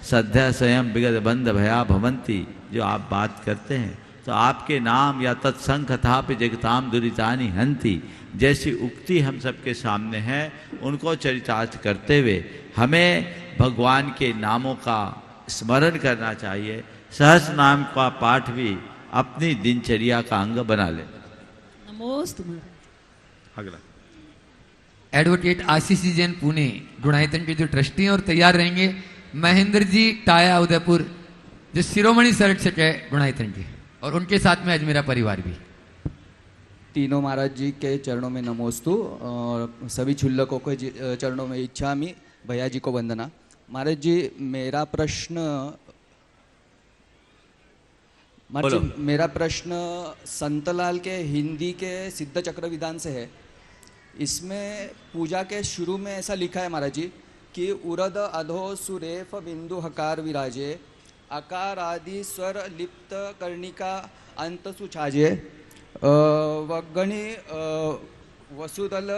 सद्य स्वयं विगत बंध भया भवंती, जो आप बात करते हैं तो आपके नाम या तत्संग थापि जगताम दुरितानि हंति जैसी उक्ति हम सबके सामने है, उनको चरितार्थ करते हुए हमें भगवान के नामों का स्मरण करना चाहिए। सहस्र नाम का पाठ भी अपनी दिनचर्या का अंग बना ले। नमोस्तु। अगला एडवोकेट आशीष जी जैन पुणे गुणायतन के जो ट्रस्टी हैं और तैयार रहेंगे महेंद्र जी टाया उदयपुर जो शिरोमणि संरक्षक है गुणायतन के, और उनके साथ में आज मेरा परिवार भी। तीनों महाराज जी के चरणों में नमोस्तु और सभी क्षुल्लकों के चरणों में इच्छामि भैया जी को वंदना। महाराज जी मेरा प्रश्न संतलाल के हिंदी के सिद्ध चक्र विधान से है। इसमें पूजा के शुरू में ऐसा लिखा है महाराज जी कि उरद अधो सुरेफ बिंदु हकार विराजे आकार आदि स्वर लिप्त कर्णिका अंत सुछाजे वगणी वसुदल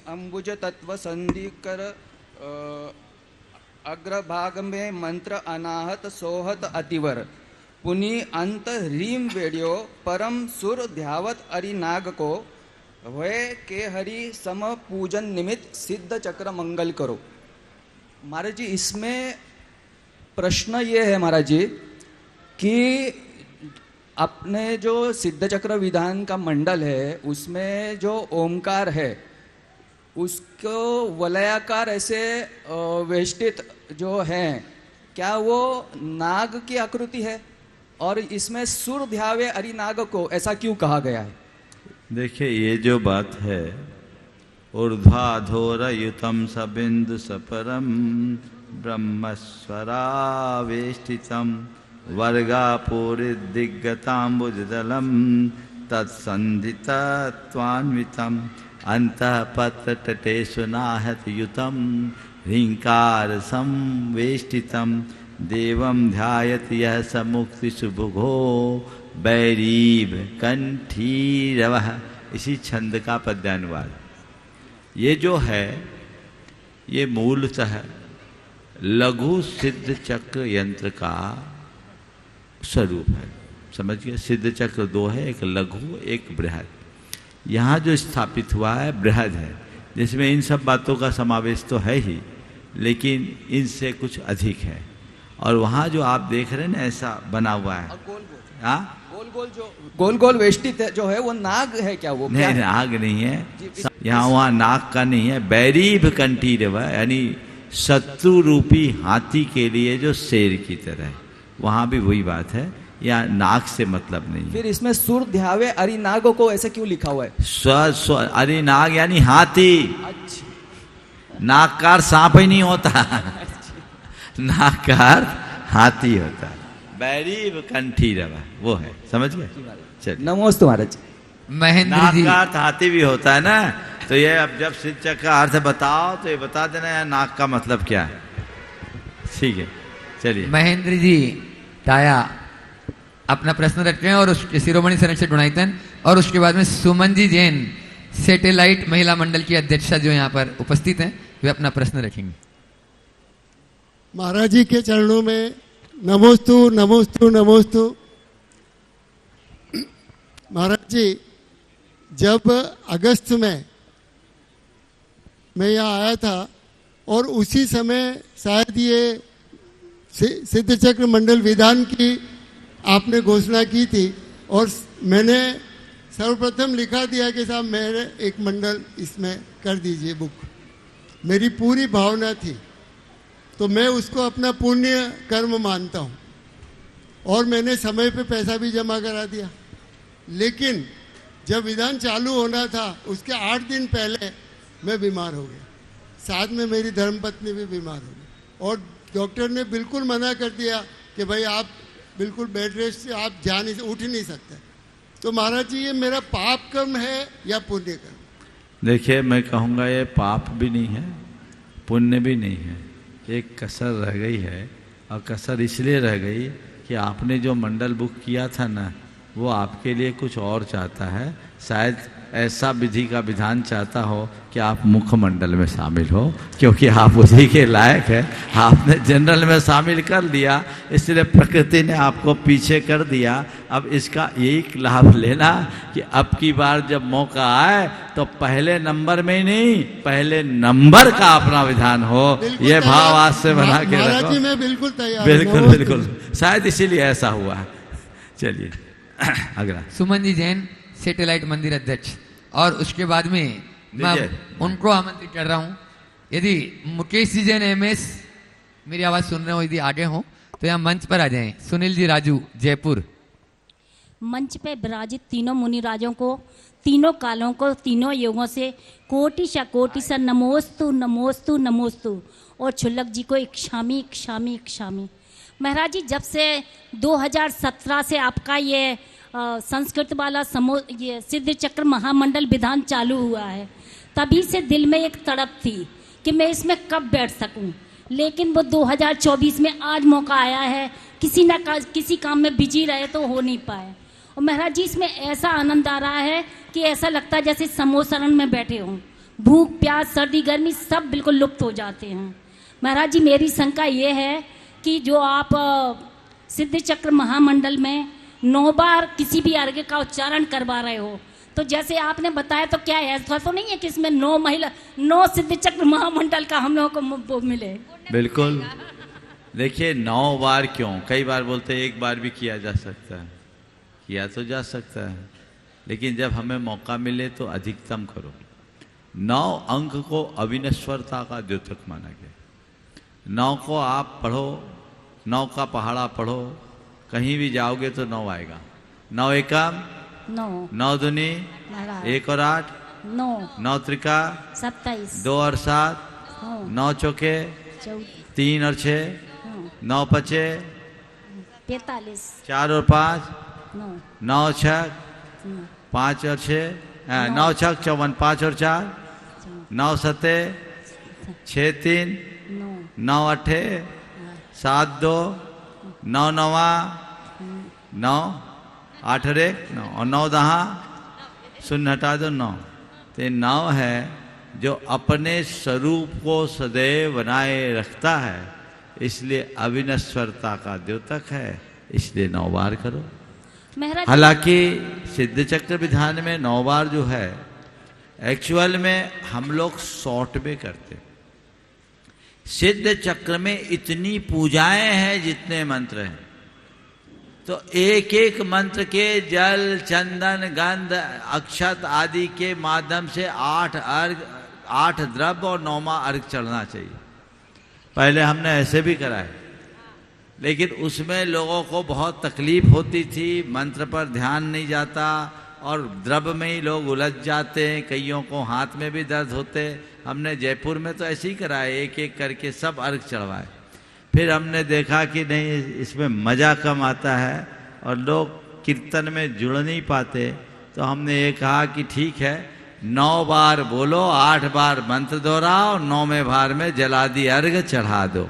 अंबुज तत्व संधिकर अग्रभाग में मंत्र अनाहत सोहत अतिवर पुनि अंत ह्रीम वेडियो परम सुर ध्यावत अरिनाग को वे के हरि सम पूजन निमित्त सिद्ध चक्र मंगल करो। महाराज जी इसमें प्रश्न ये है महाराज जी कि अपने जो सिद्ध चक्र विधान का मंडल है उसमें जो ओमकार है उसको वलयाकार ऐसे वेष्टित जो है, क्या वो नाग की आकृति है? और इसमें सुर ध्यावे अरिनाग को ऐसा क्यों कहा गया है? देखिए ये जो बात है ऊर्ध्वाधोर युतम सबिंदु सपरम ब्रह्मस्वरावेष्टितं वर्गापूरिदिग्गताम्बुजदलं तत्सन्धितत्वान्वितम् अन्तःपत्रतटे सुनाहतयुतं ह्रीङ्कारसंवेष्टितं देवं ध्यायति यः स मुक्तिसुभुगो बैरीव कंठीरवः। इसी छंद का पद्यानुवाद। ये जो है ये मूलतः लघु सिद्ध चक्र यंत्र का स्वरूप है। समझ गए? सिद्ध चक्र दो है, एक लघु एक बृहद। यहाँ जो स्थापित हुआ है बृहद है, जिसमें इन सब बातों का समावेश तो है ही, लेकिन इनसे कुछ अधिक है। और वहाँ जो आप देख रहे हैं ना ऐसा बना हुआ है, हाँ गोल गोल वेष्टित है जो है वो नाग है क्या? वो नहीं, नाग नहीं है यहाँ, वहाँ नाग का नहीं है। बैरीभ कंठीरव यानी शत्रु रूपी हाथी के लिए जो शेर की तरह है, वहाँ भी वही बात है। या नाग से मतलब नहीं है। फिर इसमें सुर ध्यावे अरि नागो को ऐसे क्यों लिखा हुआ है? स्व अरि नाग यानी हाथी। नागकार सांप ही नहीं होता, नागकार हाथी होता है। बैरीव कंठीरव वो है, समझ गए? चलिए, नमोस्तु महाराज। महेंद्र जी, नागकार हाथी भी होता है ना, तो ये अब जब सिद्ध चक्र का अर्थ बताओ तो ये बता देना यार नाग का मतलब क्या है। ठीक है, चलिए। महेंद्र जी ताया अपना प्रश्न रखते हैं और उसके शिरोमणि संरक्षक गुणायतन, और उसके बाद में सुमन जी जैन सैटेलाइट महिला मंडल की अध्यक्षा जो यहाँ पर उपस्थित हैं, वे अपना प्रश्न रखेंगे। महाराज जी के चरणों में नमोस्तु नमोस्तु नमोस्तु। महाराज जी, जब अगस्त में मैं यहाँ आया था और उसी समय शायद ये सिद्ध चक्र मंडल विधान की आपने घोषणा की थी, और मैंने सर्वप्रथम लिखा दिया कि साहब मेरे एक मंडल इसमें कर दीजिए बुक। मेरी पूरी भावना थी, तो मैं उसको अपना पुण्य कर्म मानता हूँ, और मैंने समय पे पैसा भी जमा करा दिया। लेकिन जब विधान चालू होना था उसके 8 दिन पहले मैं बीमार हो गया, साथ में मेरी धर्मपत्नी भी बीमार हो गई, और डॉक्टर ने बिल्कुल मना कर दिया कि भाई आप बिल्कुल बेड रेस्ट से आप उठ नहीं सकते। तो महाराज जी, ये मेरा पाप कर्म है या पुण्य कर्म? देखिए, मैं कहूँगा ये पाप भी नहीं है, पुण्य भी नहीं है, एक कसर रह गई है। और कसर इसलिए रह गई कि आपने जो मंडल बुक किया था ना, वो आपके लिए कुछ और चाहता है। शायद ऐसा विधि का विधान चाहता हो कि आप मुख्य मंडल में शामिल हो, क्योंकि आप उसी के लायक है। आपने जनरल में शामिल कर लिया, इसलिए प्रकृति ने आपको पीछे कर दिया। अब इसका यही लाभ लेना कि अब की बार जब मौका आए तो पहले नंबर में नहीं, पहले नंबर का अपना विधान हो। ये भाव आज से बना के रखो। महाराज जी, मैं बिल्कुल तैयार। बिल्कुल बिल्कुल, शायद इसीलिए ऐसा हुआ है। चलिए अगला। सुमन जी जैन सैटेलाइट मंदिर अध्यक्ष, और उसके बाद में मैं उनको आमंत्रित कर रहा हूँ, यदि मुकेश जी जैन MS मेरी आवाज़ सुन रहे हो, यदि आगे हो तो यहाँ मंच पर आ जाएं। सुनील जी राजू जयपुर। मंच पे विराजित तीनों मुनि राजों को, तीनों कालों को, तीनों युगों से कोटि सा नमोस्तु नमोस्तु नमोस्तु। और छुल्लक जी को इक्षामी इक्षामी इक्षामी। महाराज जी, जब से 2017 से आपका ये संस्कृत वाला ये सिद्ध चक्र महामंडल विधान चालू हुआ है, तभी से दिल में एक तड़प थी कि मैं इसमें कब बैठ सकूं। लेकिन वो 2024 में आज मौका आया है, किसी काम में बिजी रहे तो हो नहीं पाए। और महाराज जी, इसमें ऐसा आनंद आ रहा है कि ऐसा लगता है जैसे समोसरण में बैठे हों। भूख प्यास सर्दी गर्मी सब बिल्कुल लुप्त हो जाते हैं। महाराज जी, मेरी शंका ये है कि जो आप सिद्ध चक्र महामंडल में 9 बार किसी भी अर्घ्य का उच्चारण करवा रहे हो, तो जैसे आपने बताया, तो क्या ऐसा तो नहीं है कि इसमें 9 सिद्ध चक्र महामंडल का हम लोगों को मिले? बिल्कुल। देखिए, 9 बार क्यों, कई बार बोलते हैं 1 बार भी किया जा सकता है, किया तो जा सकता है, लेकिन जब हमें मौका मिले तो अधिकतम करो। 9 अंक को अविनश्वरता का द्योतक माना गया। 9 को आप पढ़ो, 9 का पहाड़ा पढ़ो, कहीं भी जाओगे तो 9 आएगा। 9 एकम 9 दूनी 1 और 8 9 त्रिका 27 2 और 7 9 चौके 3 और 6 9 पचे 43 4 और 5 9 9 6 5 और 6 9 6 54 5 और 4 9 7 6 3 9 8 7 2 9 9 9 8 और 1 9 और 9 10 शून्य हटा दो 9। तो ये 9 है जो अपने स्वरूप को सदैव बनाए रखता है, इसलिए अविनश्वरता का द्योतक है, इसलिए 9 बार करो। महाराज हालांकि सिद्ध चक्र विधान में 9 बार जो है एक्चुअल में हम लोग शॉर्ट में करते। सिद्ध चक्र में इतनी पूजाएं हैं जितने मंत्र हैं, तो एक एक मंत्र के जल चंदन गंध अक्षत आदि के माध्यम से 8 अर्घ 8 द्रव्य और 9वां अर्घ चढ़ना चाहिए। पहले हमने ऐसे भी कराए, लेकिन उसमें लोगों को बहुत तकलीफ होती थी, मंत्र पर ध्यान नहीं जाता और द्रव्य में ही लोग उलझ जाते हैं, कईयों को हाथ में भी दर्द होते। हमने जयपुर में तो ऐसे ही कराए, एक एक करके सब अर्घ चढ़वाए। फिर हमने देखा कि नहीं, इसमें मज़ा कम आता है और लोग कीर्तन में जुड़ नहीं पाते, तो हमने ये कहा कि ठीक है 9 बार बोलो, 8 बार मंत्र दोहराओ, 9वें बार में जलादि अर्घ चढ़ा दो।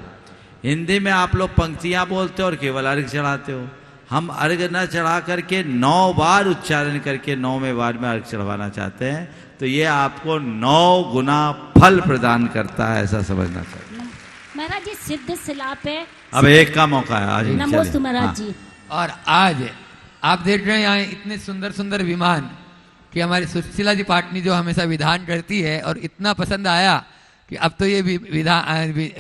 हिंदी में आप लोग पंक्तियां बोलते हो और केवल अर्घ चढ़ाते हो, हम अर्घ न चढ़ा करके 9 बार उच्चारण करके 9वें बार में अर्घ चढ़वाना चाहते हैं, तो ये आपको 9 गुना फल प्रदान करता है, ऐसा समझना चाहिए। महाराज जी सिद्ध शिला पे अब एक का मौका है आज। नमोस्तु महाराज जी। और आज आप देख रहे हैं यहाँ इतने सुंदर सुंदर विमान कि हमारी सुशीला जी पाटनी जो हमेशा विधान करती है, और इतना पसंद आया कि अब तो ये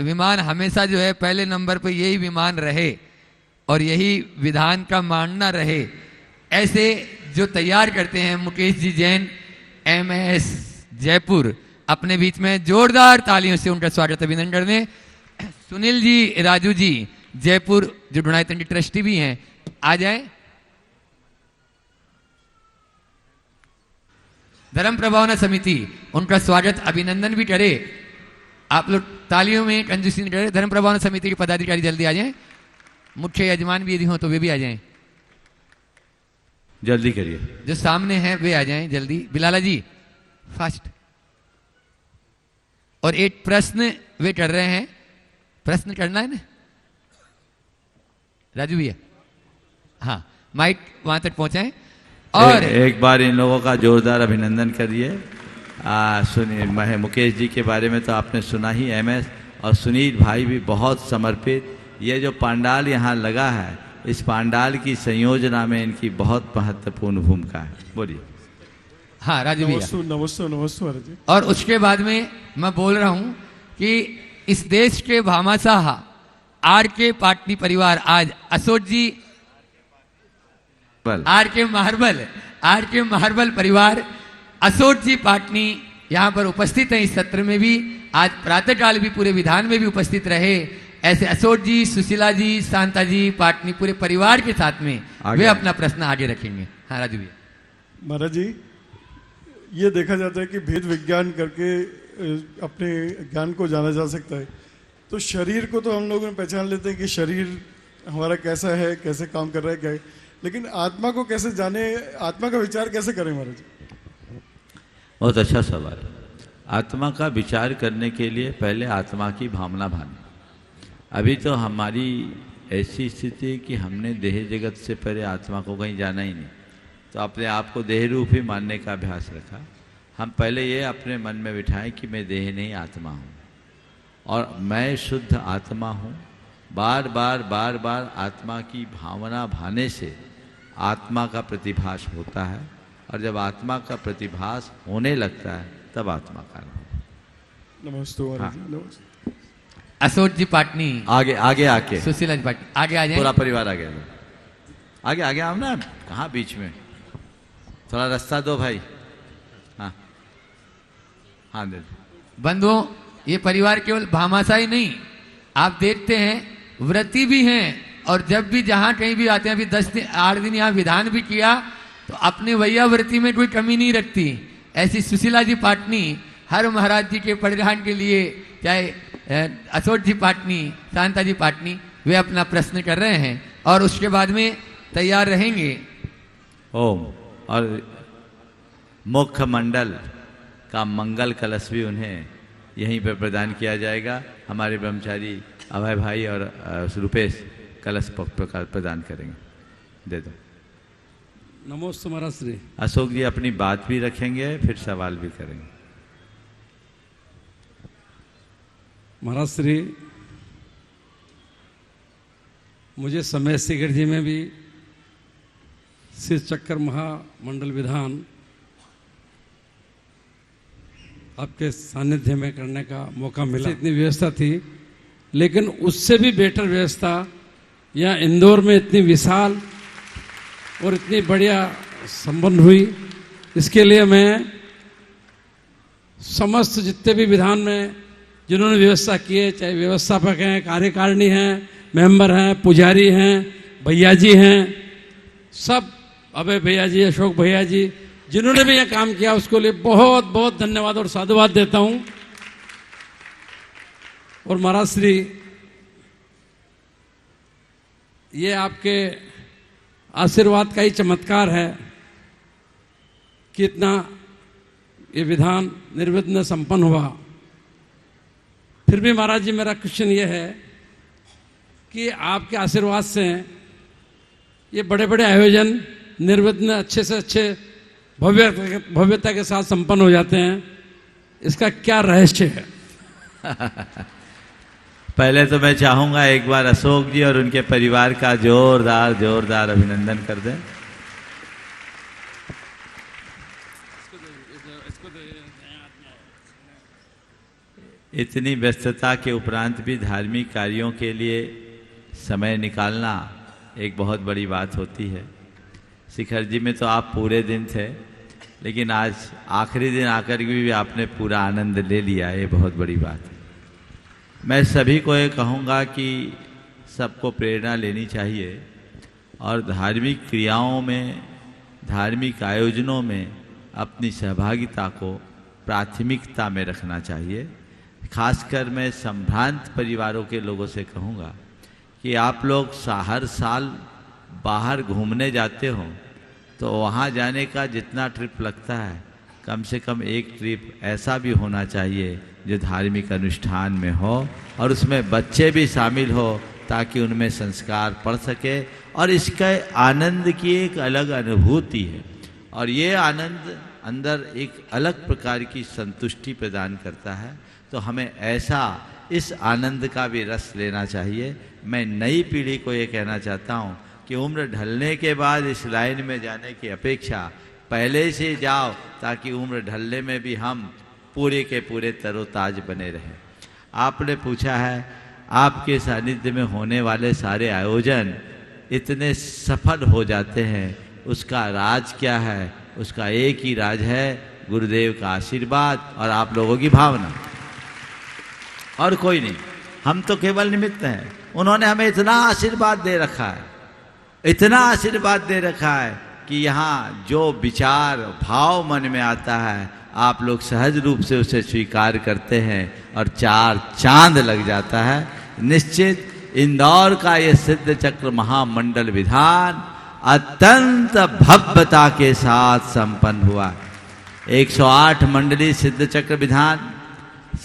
विमान हमेशा जो है पहले नंबर पे यही विमान रहे और यही विधान का मानना रहे। ऐसे जो तैयार करते हैं मुकेश जी जैन MS जयपुर, अपने बीच में जोरदार तालियों से उनका स्वागत अभिनंदन करने। सुनील जी राजू जी जयपुर जो डोनाइतन के ट्रस्टी भी हैं, आ जाएं। धर्म प्रभावना समिति उनका स्वागत अभिनंदन भी करे। आप लोग तालियों में कंजूसी नहीं करे। धर्म प्रभावना समिति के पदाधिकारी जल्दी आ जाएं। मुख्य यजमान भी यदि हो तो वे भी आ जाएं, जल्दी करिए। जो सामने हैं वे आ जाएं जल्दी। बिलाला जी फास्ट। और एक प्रश्न वे कर रहे हैं, प्रश्न करना है ना राजू भैया? हाँ, माइक वहां तक पहुंचाएं। और एक बार इन लोगों का जोरदार अभिनंदन करिए। सुनील मुकेश जी के बारे में तो आपने सुना ही, MS और सुनील भाई भी बहुत समर्पित। ये जो पंडाल यहाँ लगा है, इस पंडाल की संयोजना में इनकी बहुत महत्वपूर्ण भूमिका है। बोलिए। हाँ राजू भैया। नमस्ते नमस्ते। और उसके बाद में मैं बोल रहा हूं कि इस देश के भामाशाह RK पाटनी परिवार आज अशोक जी RK मार्बल परिवार अशोक जी पाटनी यहाँ पर उपस्थित हैं। इस सत्र में भी आज प्रातःकाल भी पूरे विधान में भी उपस्थित रहे। ऐसे अशोक जी, सुशीला जी, शांता जी पाटनी पूरे परिवार के साथ में वे अपना प्रश्न आगे रखेंगे। हाँ राजू भैया। महाराज जी, ये देखा जाता है कि भेद विज्ञान करके अपने ज्ञान को जाना जा सकता है, तो शरीर को तो हम लोग पहचान लेते हैं कि शरीर हमारा कैसा है, कैसे काम कर रहा है, क्या है, लेकिन आत्मा को कैसे जाने, आत्मा का विचार कैसे करें महाराज? बहुत अच्छा सवाल। आत्मा का विचार करने के लिए पहले आत्मा की भावना भानी। अभी तो हमारी ऐसी स्थिति है कि हमने देह जगत से पहले आत्मा को कहीं जाना ही नहीं, तो अपने आप को देह रूप ही मानने का अभ्यास रखा। हम पहले ये अपने मन में बिठाएं कि मैं देह नहीं आत्मा हूँ और मैं शुद्ध आत्मा हूँ। बार बार आत्मा की भावना भाने से आत्मा का प्रतिभास होता है, और जब आत्मा का प्रतिभास होने लगता है तब आत्मा का नमस्ते। हाँ। अशोक जी पाटनी आगे आके, सुशीला जी पाटनी आगे आ जाए। पूरा परिवार आगे आओ ना, कहाँ बीच में, थोड़ा रास्ता दो भाई। हाँ दे। बंधुओं, ये परिवार केवल भामाशाह ही नहीं, आप देखते हैं व्रती भी हैं, और जब भी जहाँ कहीं भी आते हैं, अभी 8 दिन यहाँ विधान भी किया, तो अपने वैया व्रती में कोई कमी नहीं रखती। ऐसी सुशीला जी पाटनी हर महाराज जी के परिधान के लिए, चाहे अशोक जी पाटनी, शांता जी पाटनी, वे अपना प्रश्न कर रहे हैं और उसके बाद में तैयार रहेंगे। ओम। और मुख्य मंडल का मंगल कलश भी उन्हें यहीं पर प्रदान किया जाएगा। हमारे ब्रह्मचारी अभय भाई और रुपेश कलश प्रदान करेंगे। दे दो। नमोस्तु महाराज श्री। अशोक जी अपनी बात भी रखेंगे, फिर सवाल भी करेंगे। महाराज श्री, मुझे समय शिखर जी में भी शिव चक्र महामंडल विधान आपके सानिध्य में करने का मौका मिला। इतनी व्यवस्था थी, लेकिन उससे भी बेटर व्यवस्था यहाँ इंदौर में इतनी विशाल और इतनी बढ़िया संपन्न हुई। इसके लिए मैं समस्त जितने भी विधान में जिन्होंने व्यवस्था की है, चाहे व्यवस्थापक हैं, कार्यकारिणी हैं, मेंबर हैं, पुजारी हैं, भैया जी हैं, सब अभय भैया जी, अशोक भैया जी, जिन्होंने भी यह काम किया उसको लिए बहुत बहुत धन्यवाद और साधुवाद देता हूं। और महाराज श्री, ये आपके आशीर्वाद का ही चमत्कार है कि इतना ये विधान निर्विघ्न संपन्न हुआ। फिर भी महाराज जी, मेरा क्वेश्चन ये है कि आपके आशीर्वाद से ये बड़े बड़े आयोजन निर्विघ्न अच्छे से अच्छे भव्यता के साथ संपन्न हो जाते हैं, इसका क्या रहस्य है? पहले तो मैं चाहूंगा एक बार अशोक जी और उनके परिवार का जोरदार अभिनंदन कर दें। इतनी व्यस्तता के उपरांत भी धार्मिक कार्यों के लिए समय निकालना एक बहुत बड़ी बात होती है। शिखर जी में तो आप पूरे दिन थे, लेकिन आज आखिरी दिन आकर के भी आपने पूरा आनंद ले लिया, ये बहुत बड़ी बात है। मैं सभी को ये कहूँगा कि सबको प्रेरणा लेनी चाहिए और धार्मिक क्रियाओं में, धार्मिक आयोजनों में अपनी सहभागिता को प्राथमिकता में रखना चाहिए। खासकर मैं संभ्रांत परिवारों के लोगों से कहूँगा कि आप लोग हर साल बाहर घूमने जाते हो तो वहाँ जाने का जितना ट्रिप लगता है, कम से कम एक ट्रिप ऐसा भी होना चाहिए जो धार्मिक अनुष्ठान में हो और उसमें बच्चे भी शामिल हो, ताकि उनमें संस्कार पड़ सके। और इसके आनंद की एक अलग अनुभूति है और ये आनंद अंदर एक अलग प्रकार की संतुष्टि प्रदान करता है। तो हमें ऐसा इस आनंद का भी रस लेना चाहिए। मैं नई पीढ़ी को ये कहना चाहता हूँ कि उम्र ढलने के बाद इस लाइन में जाने की अपेक्षा पहले से जाओ, ताकि उम्र ढलने में भी हम पूरे के पूरे तरोताज बने रहें। आपने पूछा है आपके सानिध्य में होने वाले सारे आयोजन इतने सफल हो जाते हैं, उसका राज क्या है? उसका एक ही राज है, गुरुदेव का आशीर्वाद और आप लोगों की भावना, और कोई नहीं। हम तो केवल निमित्त हैं। उन्होंने हमें इतना आशीर्वाद दे रखा है, इतना आशीर्वाद दे रखा है कि यहाँ जो विचार भाव मन में आता है आप लोग सहज रूप से उसे स्वीकार करते हैं और चार चांद लग जाता है। निश्चित इंदौर का ये सिद्ध चक्र महामंडल विधान अत्यंत भव्यता के साथ संपन्न हुआ। 108 मंडली सिद्ध चक्र विधान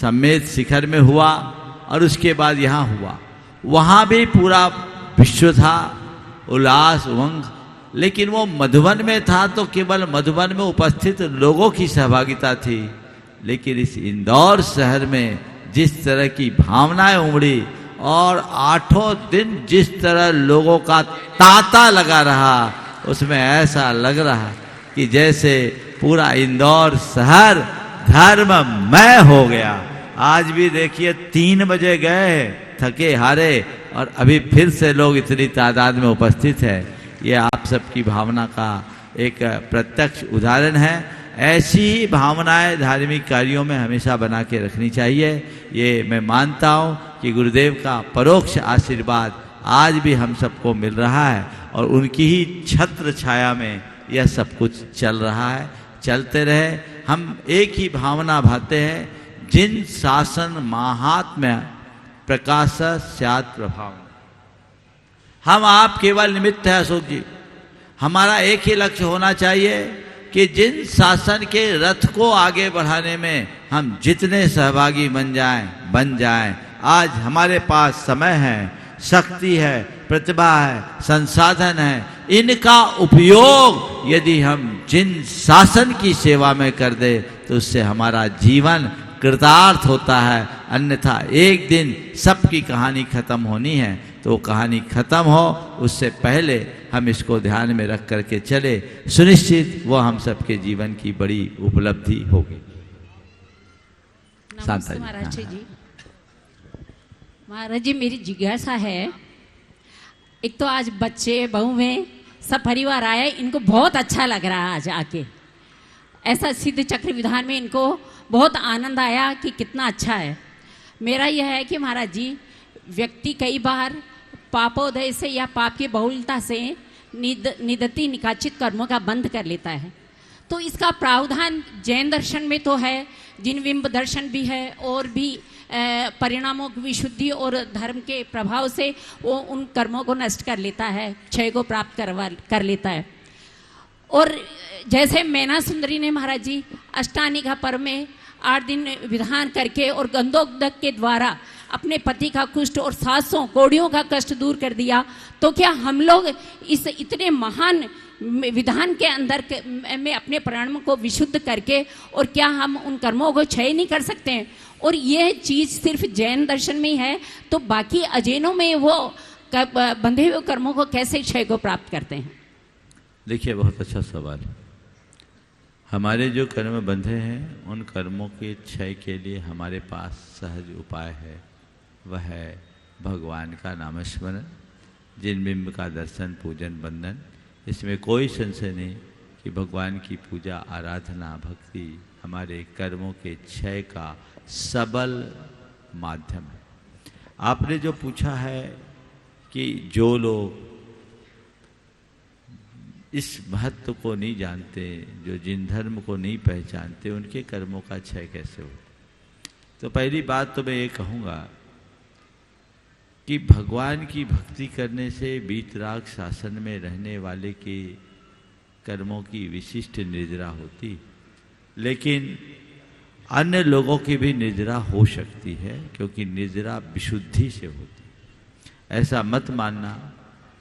सम्मेत शिखर में हुआ और उसके बाद यहाँ हुआ। वहाँ भी पूरा विश्व था, उल्लास उमंग, लेकिन वो मधुबन में था तो केवल मधुबन में उपस्थित लोगों की सहभागिता थी। लेकिन इस इंदौर शहर में जिस तरह की भावनाएं उमड़ी और 8 दिन जिस तरह लोगों का तांता लगा रहा, उसमें ऐसा लग रहा कि जैसे पूरा इंदौर शहर धर्ममय हो गया। आज भी देखिए 3 बजे गए थके हारे और अभी फिर से लोग इतनी तादाद में उपस्थित है। ये आप सबकी भावना का एक प्रत्यक्ष उदाहरण है। ऐसी ही भावनाएं धार्मिक कार्यों में हमेशा बना के रखनी चाहिए। ये मैं मानता हूँ कि गुरुदेव का परोक्ष आशीर्वाद आज भी हम सबको मिल रहा है और उनकी ही छत्र छाया में यह सब कुछ चल रहा है। चलते रहे। हम एक ही भावना भाते हैं, जिन शासन महात्म्य प्रकाश स्यात् प्रभाव। हम आप केवल निमित्त है अशोक जी। हमारा एक ही लक्ष्य होना चाहिए कि जिन शासन के रथ को आगे बढ़ाने में हम जितने सहभागी बन जाएं। आज हमारे पास समय है, शक्ति है, प्रतिभा है, संसाधन है, इनका उपयोग यदि हम जिन शासन की सेवा में कर दे तो उससे हमारा जीवन कृतार्थ होता है। अन्यथा एक दिन सबकी कहानी खत्म होनी है, तो वो कहानी खत्म हो उससे पहले हम इसको ध्यान में रख करके चले, सुनिश्चित वो हम सबके जीवन की बड़ी उपलब्धि होगी। नमस्ते महाराज जी। महाराज जी, मेरी जिज्ञासा है, एक तो आज बच्चे बहू में सब परिवार आए, इनको बहुत अच्छा लग रहा है आज आके। ऐसा सिद्ध चक्र विधान में इनको बहुत आनंद आया कि कितना अच्छा है। मेरा यह है कि महाराज जी, व्यक्ति कई बार पापोदय से या पाप की बहुलता से निदति निकाचित कर्मों का बंध कर लेता है। तो इसका प्रावधान जैन दर्शन में तो है, जिन बिंब दर्शन भी है, और भी परिणामों की विशुद्धि और धर्म के प्रभाव से वो उन कर्मों को नष्ट कर लेता है, क्षय को प्राप्त कर लेता है। और जैसे मैना सुंदरी ने महाराज जी अष्टानी का पर्व में 8 दिन विधान करके और गंधोदक के द्वारा अपने पति का कुष्ठ और 700 कोड़ियों का कष्ट दूर कर दिया, तो क्या हम लोग इस इतने महान विधान के अंदर में अपने प्राणों को विशुद्ध करके, और क्या हम उन कर्मों को क्षय नहीं कर सकते हैं? और यह चीज सिर्फ जैन दर्शन में ही है, तो बाकी अजैनों में वो बंधे हुए कर्मों को कैसे क्षय को प्राप्त करते हैं? देखिए, बहुत अच्छा सवाल। हमारे जो कर्म बंधे हैं उन कर्मों के क्षय के लिए हमारे पास सहज उपाय है, वह है भगवान का नामस्मरण, जिन बिंब का दर्शन, पूजन, वंदन। इसमें कोई संशय नहीं कि भगवान की पूजा, आराधना, भक्ति हमारे कर्मों के क्षय का सबल माध्यम है। आपने जो पूछा है कि जो लोग इस महत्व को नहीं जानते, जो जिन धर्म को नहीं पहचानते, उनके कर्मों का क्षय कैसे हो? तो पहली बात तो मैं ये कहूँगा कि भगवान की भक्ति करने से वीतराग शासन में रहने वाले के कर्मों की विशिष्ट निर्जरा होती, लेकिन अन्य लोगों की भी निर्जरा हो सकती है, क्योंकि निर्जरा विशुद्धि से होती। ऐसा मत मानना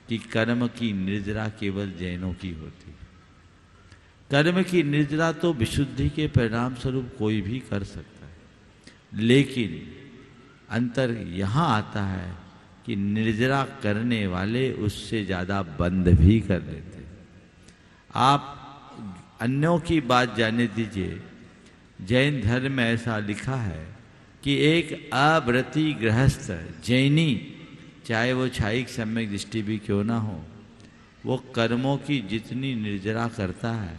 कि कर्म की निर्जरा केवल जैनों की होती। कर्म की निर्जरा तो विशुद्धि के परिणाम स्वरूप कोई भी कर सकता है, लेकिन अंतर यहाँ आता है कि निर्जरा करने वाले उससे ज़्यादा बंध भी कर लेते। आप अन्यों की बात जाने दीजिए। जैन धर्म में ऐसा लिखा है कि एक अव्रती गृहस्थ जैनी, चाहे वो छायिक सम्यक दृष्टि भी क्यों ना हो, वो कर्मों की जितनी निर्जरा करता है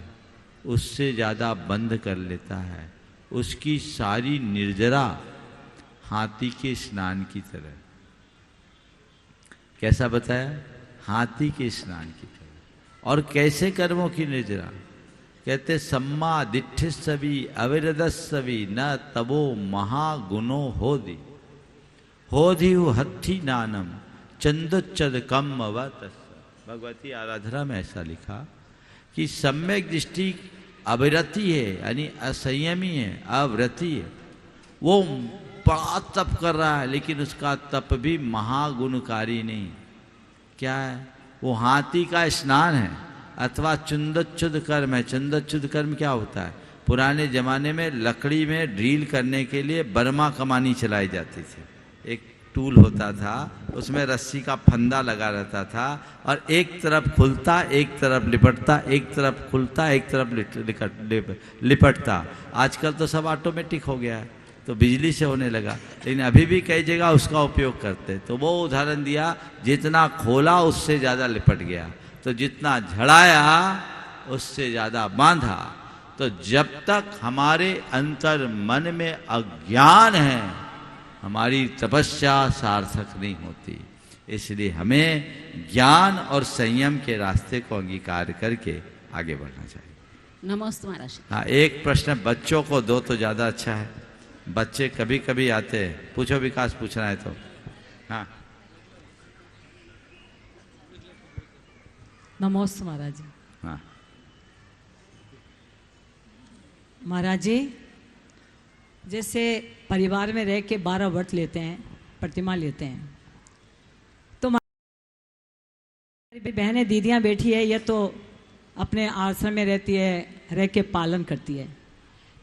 उससे ज़्यादा बंध कर लेता है। उसकी सारी निर्जरा हाथी के स्नान की तरह। कैसा बताया? हाथी के स्नान की तरह। और कैसे कर्मों की निर्जरा? कहते सम्मा दिठ्ठिस्सवि अविरदस्सवि न तबो महागुणो होदि होधिहु हत्थी नानम चंदोच्चद कम व तस्स। भगवती आराधना में ऐसा लिखा कि सम्यक दृष्टि अविरति है, यानी असंयमी है, अव्रती है। वो बड़ा तप कर रहा है, लेकिन उसका तप भी महागुणकारी नहीं। क्या है? वो हाथी का स्नान है अथवा चुंदच्युद कर्म है। चुंदच्युद कर्म क्या होता है? पुराने जमाने में लकड़ी में ड्रिल करने के लिए बर्मा कमानी चलाई जाती थी। एक टूल होता था, उसमें रस्सी का फंदा लगा रहता था, और एक तरफ खुलता, एक तरफ लिपटता, एक तरफ खुलता, एक तरफ लिपटता। आजकल तो सब ऑटोमेटिक हो गया है, तो बिजली से होने लगा, लेकिन अभी भी कई जगह उसका उपयोग करते। तो वो उदाहरण दिया, जितना खोला उससे ज़्यादा लिपट गया, तो जितना झड़ाया उससे ज़्यादा बांधा। तो जब तक हमारे अंतर मन में अज्ञान है, हमारी तपस्या सार्थक नहीं होती। इसलिए हमें ज्ञान और संयम के रास्ते को अंगीकार करके आगे बढ़ना चाहिए। नमस्ते महाराज। हाँ, एक प्रश्न बच्चों को दो तो ज़्यादा अच्छा है। बच्चे कभी कभी आते हैं। पूछो विकास, पूछना है तो। हाँ, नमोस्त महाराज जी। हाँ महाराज जी, जैसे परिवार में रह के 12 व्रत लेते हैं, प्रतिमा लेते हैं, तो हमारी बहनें दीदियां बैठी है, ये तो अपने आश्रम में रहती है, रह के पालन करती है।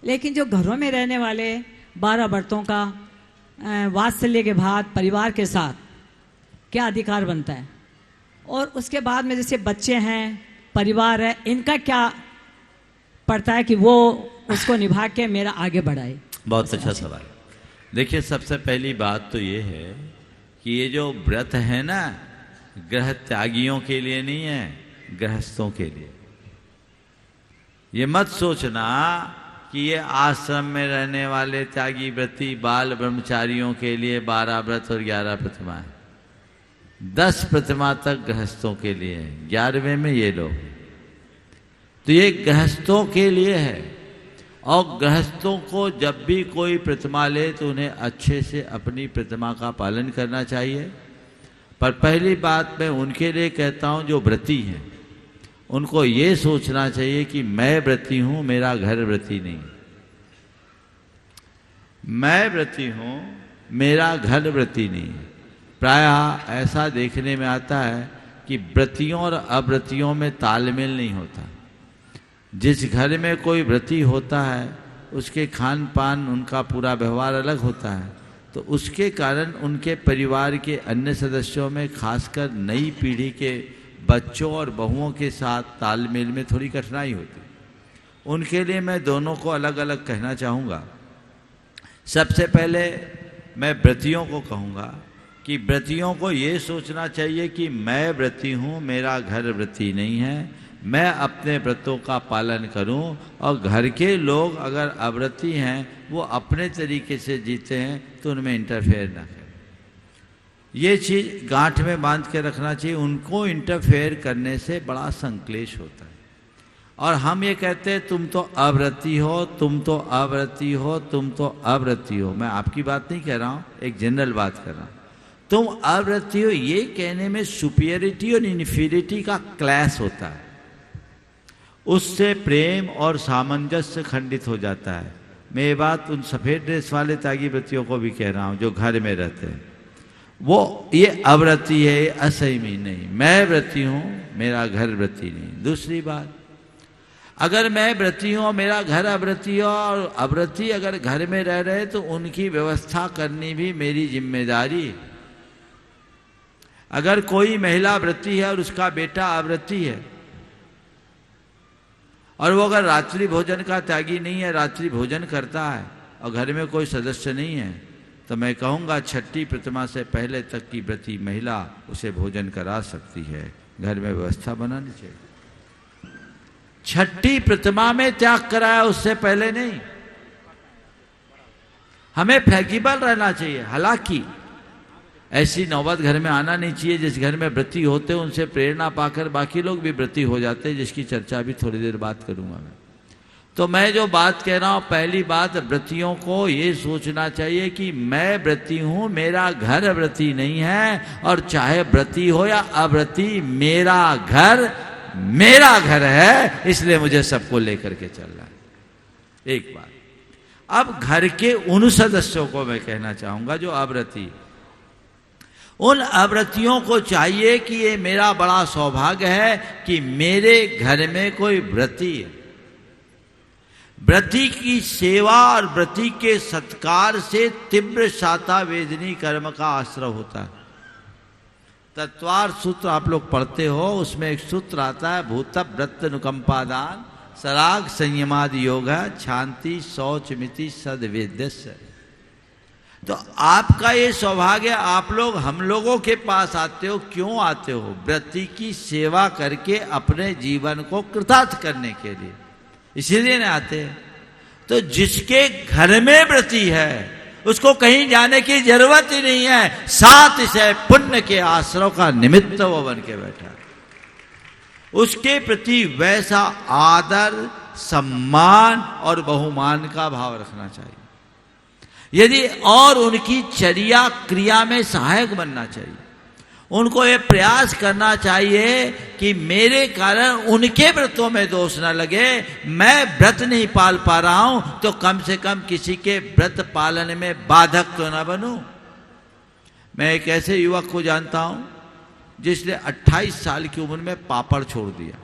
लेकिन जो घरों में रहने वाले 12 व्रतों का वात्सल्य के बाद परिवार के साथ क्या अधिकार बनता है, और उसके बाद में जैसे बच्चे हैं, परिवार है, इनका क्या पड़ता है कि वो उसको निभा के मेरा आगे बढ़ाए? बहुत अच्छा सवाल। देखिए, सबसे पहली बात तो ये है कि ये जो व्रत है ना, ग्रह त्यागियों के लिए नहीं है, गृहस्थों के लिए। ये मत सोचना कि ये आश्रम में रहने वाले त्यागी व्रती बाल ब्रह्मचारियों के लिए 12 व्रत और 11 प्रतिमा है। 10 प्रतिमा तक गृहस्थों के लिए है, 11वें में ये लोग। तो ये गृहस्थों के लिए है, और गृहस्थों को जब भी कोई प्रतिमा ले तो उन्हें अच्छे से अपनी प्रतिमा का पालन करना चाहिए। पर पहली बात मैं उनके लिए कहता हूँ जो व्रती हैं, उनको ये सोचना चाहिए कि मैं व्रती हूँ, मेरा घर व्रती नहीं। मैं व्रती हूँ, मेरा घर व्रती नहीं। प्रायः ऐसा देखने में आता है कि व्रतियों और अव्रतियों में तालमेल नहीं होता। जिस घर में कोई व्रती होता है उसके खान पान, उनका पूरा व्यवहार अलग होता है, तो उसके कारण उनके परिवार के अन्य सदस्यों में, खासकर नई पीढ़ी के बच्चों और बहुओं के साथ तालमेल में थोड़ी कठिनाई होती। उनके लिए मैं दोनों को अलग अलग कहना चाहूँगा। सबसे पहले मैं व्रतियों को कहूँगा कि व्रतियों को ये सोचना चाहिए कि मैं व्रती हूँ, मेरा घर व्रती नहीं है। मैं अपने व्रतों का पालन करूं, और घर के लोग अगर अव्रती हैं, वो अपने तरीके से जीते हैं, तो उनमें इंटरफेयर ना करें। ये चीज़ गांठ में बांध के रखना चाहिए। उनको इंटरफेयर करने से बड़ा संक्लेश होता है। और हम ये कहते हैं तुम तो अव्रती हो, तुम तो अव्रती हो, तुम तो अव्रती हो। मैं आपकी बात नहीं कह रहा हूँ, एक जनरल बात कर रहा हूँ। तुम अव्रती हो ये कहने में सुपीरियरिटी और इन्फीरियरिटी का क्लैश होता है। उससे प्रेम और सामंजस्य खंडित हो जाता है। मैं ये बात उन सफ़ेद ड्रेस वाले त्यागी व्रतियों को भी कह रहा हूँ जो घर में रहते हैं। वो ये अव्रती है, ये असहमी नहीं। मैं व्रती हूँ, मेरा घर व्रती नहीं। दूसरी बात, अगर मैं व्रती हूँ और मेरा घर अव्रती हो, और अव्रती अगर घर में रह रहे तो उनकी व्यवस्था करनी भी मेरी जिम्मेदारी है। अगर कोई महिला व्रती है और उसका बेटा अव्रती है, और वो अगर रात्रि भोजन का त्यागी नहीं है, रात्रि भोजन करता है, और घर में कोई सदस्य नहीं है, तो मैं कहूँगा छठी प्रतिमा से पहले तक की व्रती महिला उसे भोजन करा सकती है। घर में व्यवस्था बनानी चाहिए। छठी प्रतिमा में त्याग कराया, उससे पहले नहीं। हमें फ्लेक्सिबल रहना चाहिए। हालांकि ऐसी नौबत घर में आना नहीं चाहिए जिस घर में व्रती होते हैं उनसे प्रेरणा पाकर बाकी लोग भी व्रती हो जाते हैं, जिसकी चर्चा भी थोड़ी देर बात करूंगा मैं। तो मैं जो बात कह रहा हूं, पहली बात, व्रतियों को ये सोचना चाहिए कि मैं व्रती हूं, मेरा घर व्रती नहीं है, और चाहे व्रती हो या अव्रती, मेरा घर है, इसलिए मुझे सबको लेकर के चलना है। एक बात। अब घर के उन सदस्यों को मैं कहना चाहूंगा जो अव्रती, उन अव्रतियों को चाहिए कि ये मेरा बड़ा सौभाग्य है कि मेरे घर में कोई व्रती है। व्रती की सेवा और व्रती के सत्कार से तीव्र शाता वेदनी कर्म का आश्रय होता है। तत्वार सूत्र आप लोग पढ़ते हो, उसमें एक सूत्र आता है, भूत व्रत अनुकंपादान सराग संयमादि योग शांति शौच मिति सदवेद्यस्य। तो आपका ये सौभाग्य, आप लोग हम लोगों के पास आते हो। क्यों आते हो? व्रती की सेवा करके अपने जीवन को कृतार्थ करने के लिए, इसीलिए ना आते हैं। तो जिसके घर में व्रती है उसको कहीं जाने की जरूरत ही नहीं है। साथ से पुण्य के आश्रय का निमित्त वो बन के बैठा है। उसके प्रति वैसा आदर, सम्मान और बहुमान का भाव रखना चाहिए। यदि और उनकी चर्या क्रिया में सहायक बनना चाहिए। उनको ये प्रयास करना चाहिए कि मेरे कारण उनके व्रतों में दोष न लगे, मैं व्रत नहीं पाल पा रहा हूं तो कम से कम किसी के व्रत पालन में बाधक तो न बनूं। मैं एक ऐसे युवक को जानता हूं जिसने 28 साल की उम्र में पापड़ छोड़ दिया,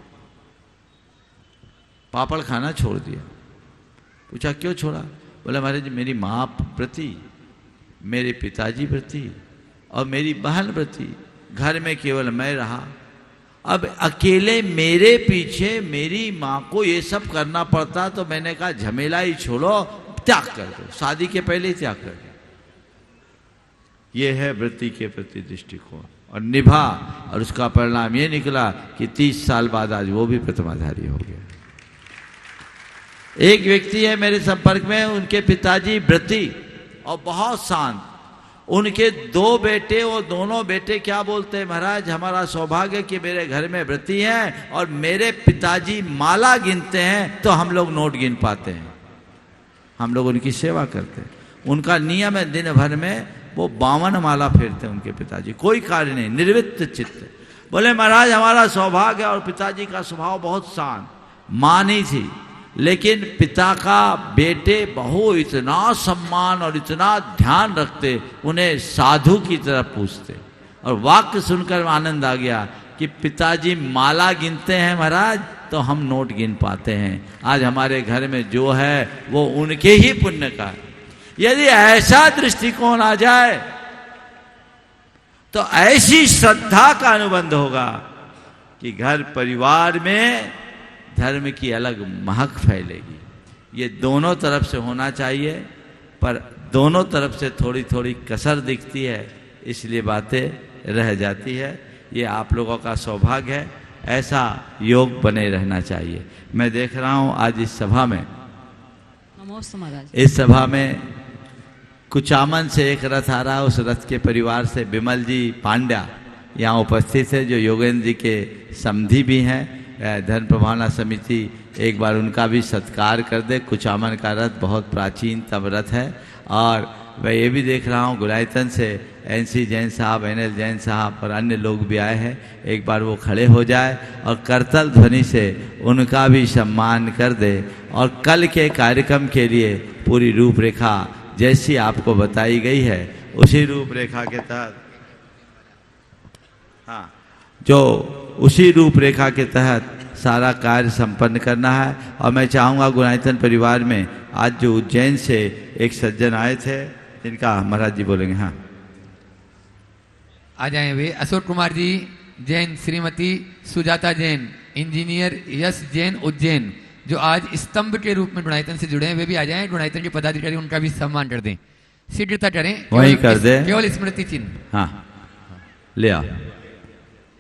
पापड़ खाना छोड़ दिया। पूछा क्यों छोड़ा? बोला महाराज मेरी माँ व्रती, मेरे पिताजी व्रती और मेरी बहन व्रती, घर में केवल मैं रहा। अब अकेले मेरे पीछे मेरी माँ को ये सब करना पड़ता तो मैंने कहा झमेला ही छोड़ो, त्याग कर दो, शादी के पहले ही त्याग कर दो। ये है वृत्ति के प्रति दृष्टिकोण, और निभा, और उसका परिणाम ये निकला कि 30 साल बाद आज वो भी प्रतिमाधारी हो गया। एक व्यक्ति है मेरे संपर्क में, उनके पिताजी व्रती और बहुत शांत, उनके 2 बेटे, वो दोनों बेटे क्या बोलते हैं, महाराज हमारा सौभाग्य कि मेरे घर में व्रती हैं और मेरे पिताजी माला गिनते हैं तो हम लोग नोट गिन पाते हैं, हम लोग उनकी सेवा करते हैं। उनका नियम है दिन भर में वो 52 माला फेरते हैं उनके पिताजी, कोई कार्य नहीं, निर्वित्त चित्त। बोले महाराज हमारा सौभाग्य, और पिताजी का स्वभाव बहुत शांत, माँ नहीं थी, लेकिन पिता का बेटे बहु इतना सम्मान और इतना ध्यान रखते, उन्हें साधु की तरह पूछते। और वाक्य सुनकर आनंद आ गया कि पिताजी माला गिनते हैं महाराज तो हम नोट गिन पाते हैं। आज हमारे घर में जो है वो उनके ही पुण्य का है। यदि ऐसा दृष्टिकोण आ जाए तो ऐसी श्रद्धा का अनुबंध होगा कि घर परिवार में धर्म की अलग महक फैलेगी। ये दोनों तरफ से होना चाहिए, पर दोनों तरफ से थोड़ी थोड़ी कसर दिखती है, इसलिए बातें रह जाती है। ये आप लोगों का सौभाग्य है, ऐसा योग बने रहना चाहिए। मैं देख रहा हूँ आज इस सभा में, नमस्ते महाराज, इस सभा में कुचामन से एक रथ आ रहा है, उस रथ के परिवार से विमल जी पांड्या यहाँ उपस्थित है, जो योगेंद्र जी के समधी भी हैं। धर्म प्रभावना समिति एक बार उनका भी सत्कार कर दे। कुचामन का रथ बहुत प्राचीनतम रथ है। और मैं ये भी देख रहा हूँ गुलायतन से NC जैन साहब, NL जैन साहब और अन्य लोग भी आए हैं। एक बार वो खड़े हो जाए और करतल ध्वनि से उनका भी सम्मान कर दे। और कल के कार्यक्रम के लिए पूरी रूपरेखा जैसी आपको बताई गई है उसी रूपरेखा के तहत, हाँ, जो उसी रूपरेखा के तहत सारा कार्य संपन्न करना है। और मैं चाहूँगा गुणायतन परिवार में आज जो उज्जैन से एक सज्जन आए थे, जिनका महाराज जी बोलेंगे, हाँ आ जाए वे। अशोक कुमार जी जैन, श्रीमती सुजाता जैन, इंजीनियर यश जैन उज्जैन, जो आज स्तंभ के रूप में गुणायतन से जुड़े हैं, वे भी आ जाएं। गुणायतन के पदाधिकारी उनका भी सम्मान कर दें, शीघ्रता करें, वही कर दे, केवल स्मृति चिन्ह। हाँ ले आओ।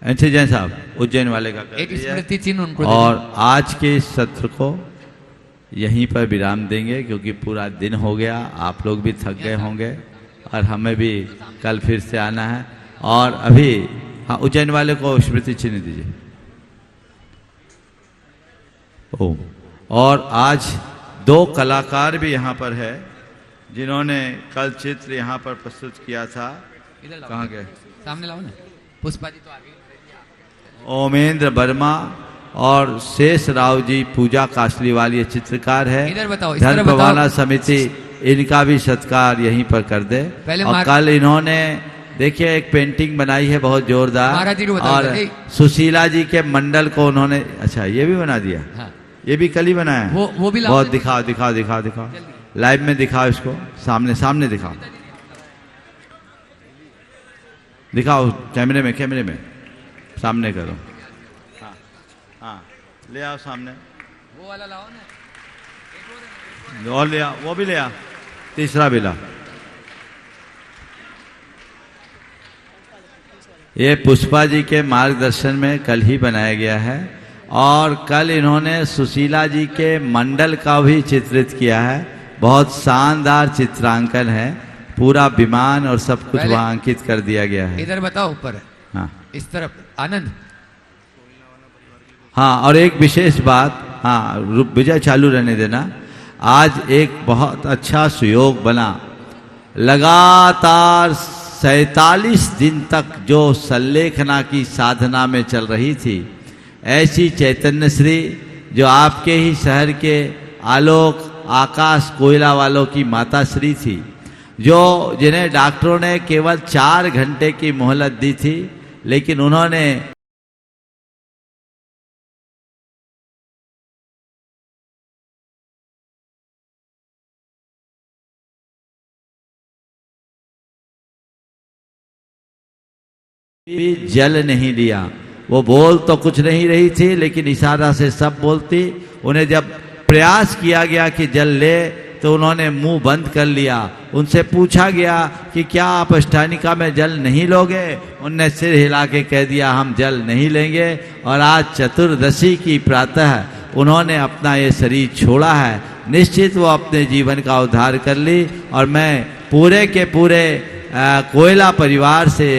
NC जैन साहब उज्जैन वाले का कर एक दिया। स्मृति चिन्ह उनको। और आज के इस सत्र को यहीं पर विराम देंगे, क्योंकि पूरा दिन हो गया, आप लोग भी थक गए होंगे और हमें भी कल फिर से आना है। और अभी हाँ, उज्जैन वाले को स्मृति चिन्ह दीजिए। ओ, और आज 2 कलाकार भी यहाँ पर है जिन्होंने कल चित्र यहाँ पर प्रस्तुत किया था। कहाँ गए? सामने लाओ ना, पुष्पा जी तो आ गई। ओमेंद्र वर्मा और शेष राव जी पूजा कासलीवाल ये चित्रकार है। इधर बताओ, धर्म प्रभावना समिति इनका भी सत्कार यहीं पर कर दे। और कल इन्होंने देखिए एक पेंटिंग बनाई है बहुत जोरदार, और सुशीला जी के मंडल को उन्होंने, अच्छा ये भी बना दिया। हाँ। ये भी कल ही बनाया है। वो भी बहुत दिखाओ दिखाओ दिखाओ दिखाओ, लाइव में दिखाओ, इसको सामने सामने दिखाओ, दिखाओ कैमरे में, कैमरे में सामने करो। हाँ हाँ, ले आओ सामने, वो वाला लाओ ना, और ले आओ, वो भी ले आओ, तीसरा भी लाओ। ये पुष्पा जी के मार्गदर्शन में कल ही बनाया गया है। और कल इन्होंने सुशीला जी के मंडल का भी चित्रित किया है। बहुत शानदार चित्रांकन है, पूरा विमान और सब कुछ वहाँ अंकित कर दिया गया है। इधर बताओ ऊपर, हाँ इस तरफ आनंद। हाँ, और एक विशेष बात, हाँ विजय चालू रहने देना। आज एक बहुत अच्छा सुयोग बना लगातार 47 दिन तक जो संलेखना की साधना में चल रही थी, ऐसी चैतन्य श्री जो आपके ही शहर के आलोक आकाश कोयला वालों की माता श्री थी, जो जिन्हें डॉक्टरों ने केवल 4 घंटे की मोहलत दी थी, लेकिन उन्होंने भी जल नहीं लिया। वो बोल तो कुछ नहीं रही थी, लेकिन इशारा से सब बोलती। उन्हें जब प्रयास किया गया कि जल ले, तो उन्होंने मुंह बंद कर लिया। उनसे पूछा गया कि क्या आप अष्टानिका में जल नहीं लोगे? उनने सिर हिला के कह दिया हम जल नहीं लेंगे। और आज चतुर्दशी की प्रातः उन्होंने अपना ये शरीर छोड़ा है। निश्चित वो अपने जीवन का उद्धार कर ली। और मैं पूरे के पूरे कोयला परिवार से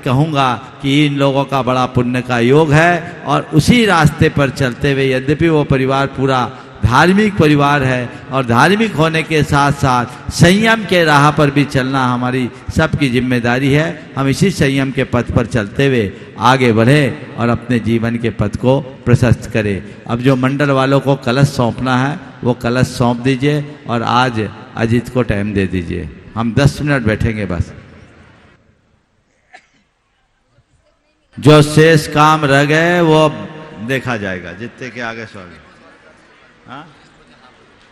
कहूँगा कि इन लोगों का बड़ा पुण्य का योग है। और उसी रास्ते पर चलते हुए, यद्यपि वो परिवार पूरा धार्मिक परिवार है और धार्मिक होने के साथ साथ संयम के राह पर भी चलना हमारी सबकी जिम्मेदारी है। हम इसी संयम के पथ पर चलते हुए आगे बढ़े और अपने जीवन के पथ को प्रशस्त करें। अब जो मंडल वालों को कलश सौंपना है वो कलश सौंप दीजिए और आज अजीत को टाइम दे दीजिए। हम 10 मिनट बैठेंगे बस। जो शेष काम रह गए वो देखा जाएगा, जितने के आगे स्वामी। हाँ?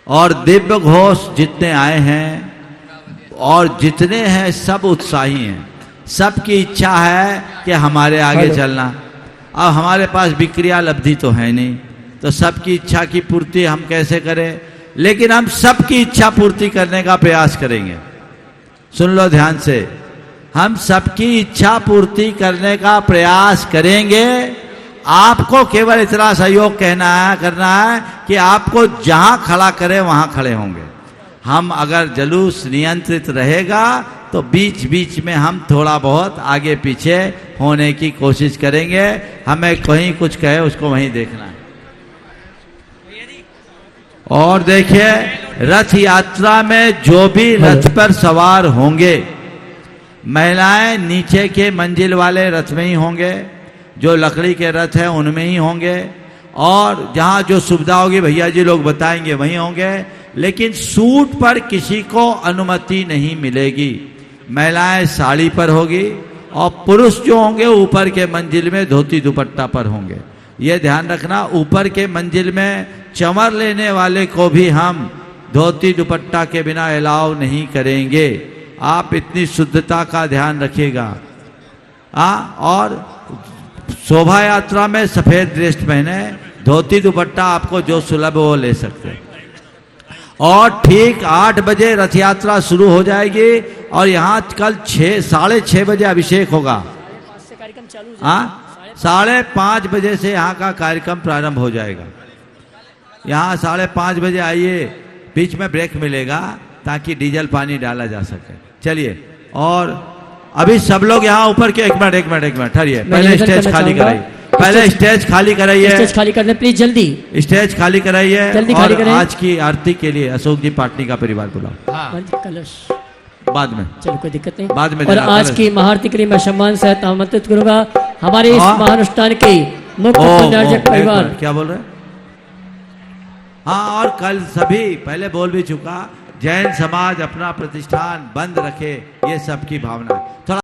और दिव्य घोष जितने आए हैं और जितने हैं सब उत्साही हैं। सबकी इच्छा है कि हमारे आगे चलना। अब हमारे पास विक्रिया लब्धि तो है नहीं, तो सबकी इच्छा की पूर्ति हम कैसे करें? लेकिन हम सबकी इच्छा पूर्ति करने का प्रयास करेंगे। सुन लो ध्यान से, हम सबकी इच्छा पूर्ति करने का प्रयास करेंगे। आपको केवल इतना सहयोग करना है कि आपको जहां खड़ा करे वहां खड़े होंगे। हम अगर जुलूस नियंत्रित रहेगा तो बीच बीच में हम थोड़ा बहुत आगे पीछे होने की कोशिश करेंगे। हमें कहीं कुछ कहे उसको वहीं देखना है। और देखिए, रथ यात्रा में जो भी रथ पर सवार होंगे, महिलाएं नीचे के मंजिल वाले रथ में ही होंगे, जो लकड़ी के रथ हैं उनमें ही होंगे, और जहाँ जो सुविधा होगी भैया जी लोग बताएंगे वहीं होंगे। लेकिन सूट पर किसी को अनुमति नहीं मिलेगी। महिलाएं साड़ी पर होगी और पुरुष जो होंगे ऊपर के मंजिल में धोती दुपट्टा पर होंगे। ये ध्यान रखना, ऊपर के मंजिल में चंवर लेने वाले को भी हम धोती दुपट्टा के बिना अलाउ नहीं करेंगे। आप इतनी शुद्धता का ध्यान रखिएगा। और शोभा यात्रा में सफेद ड्रेस पहने, धोती दुपट्टा आपको जो सुलभ हो वो ले सकते हैं। और ठीक 8 बजे रथ यात्रा शुरू हो जाएगी और यहाँ कल 6:30 बजे अभिषेक होगा। 5:30 बजे से यहाँ का कार्यक्रम प्रारंभ हो जाएगा। यहाँ 5:30 बजे आइए, बीच में ब्रेक मिलेगा ताकि डीजल पानी डाला जा सके। चलिए, और अभी सब लोग यहाँ ऊपर के एक मिनट ठहरिए। पहले स्टेज खाली कराइए, स्टेज खाली कराइए। स्टेज खाली करने प्लीज, जल्दी स्टेज खाली कराइए। जल्दी खाली करें। आज की आरती के लिए अशोक जी पाटनी का परिवार बुलाओ। कलश बाद में, चलो कोई दिक्कत नहीं, बाद में। और आज की महाआरती के लिए मैं सम्मान सहित आमंत्रित करूंगा हमारे इस महानुष्ठान के मुख्य पुण्यार्जक परिवार। क्या बोल रहे? हाँ, और कल सभी पहले बोल भी चुका, जैन समाज अपना प्रतिष्ठान बंद रखे, ये सबकी भावना। थोड़ा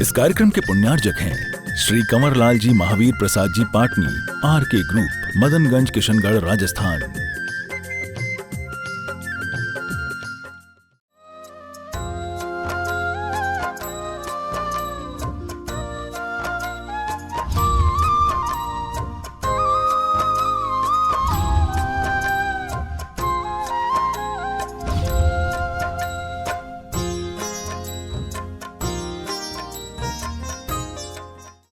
इस कार्यक्रम के पुण्यार्जक हैं श्री कंवरलाल जी महावीर प्रसाद जी पाटनी, आर के ग्रुप, मदनगंज, किशनगढ़, राजस्थान।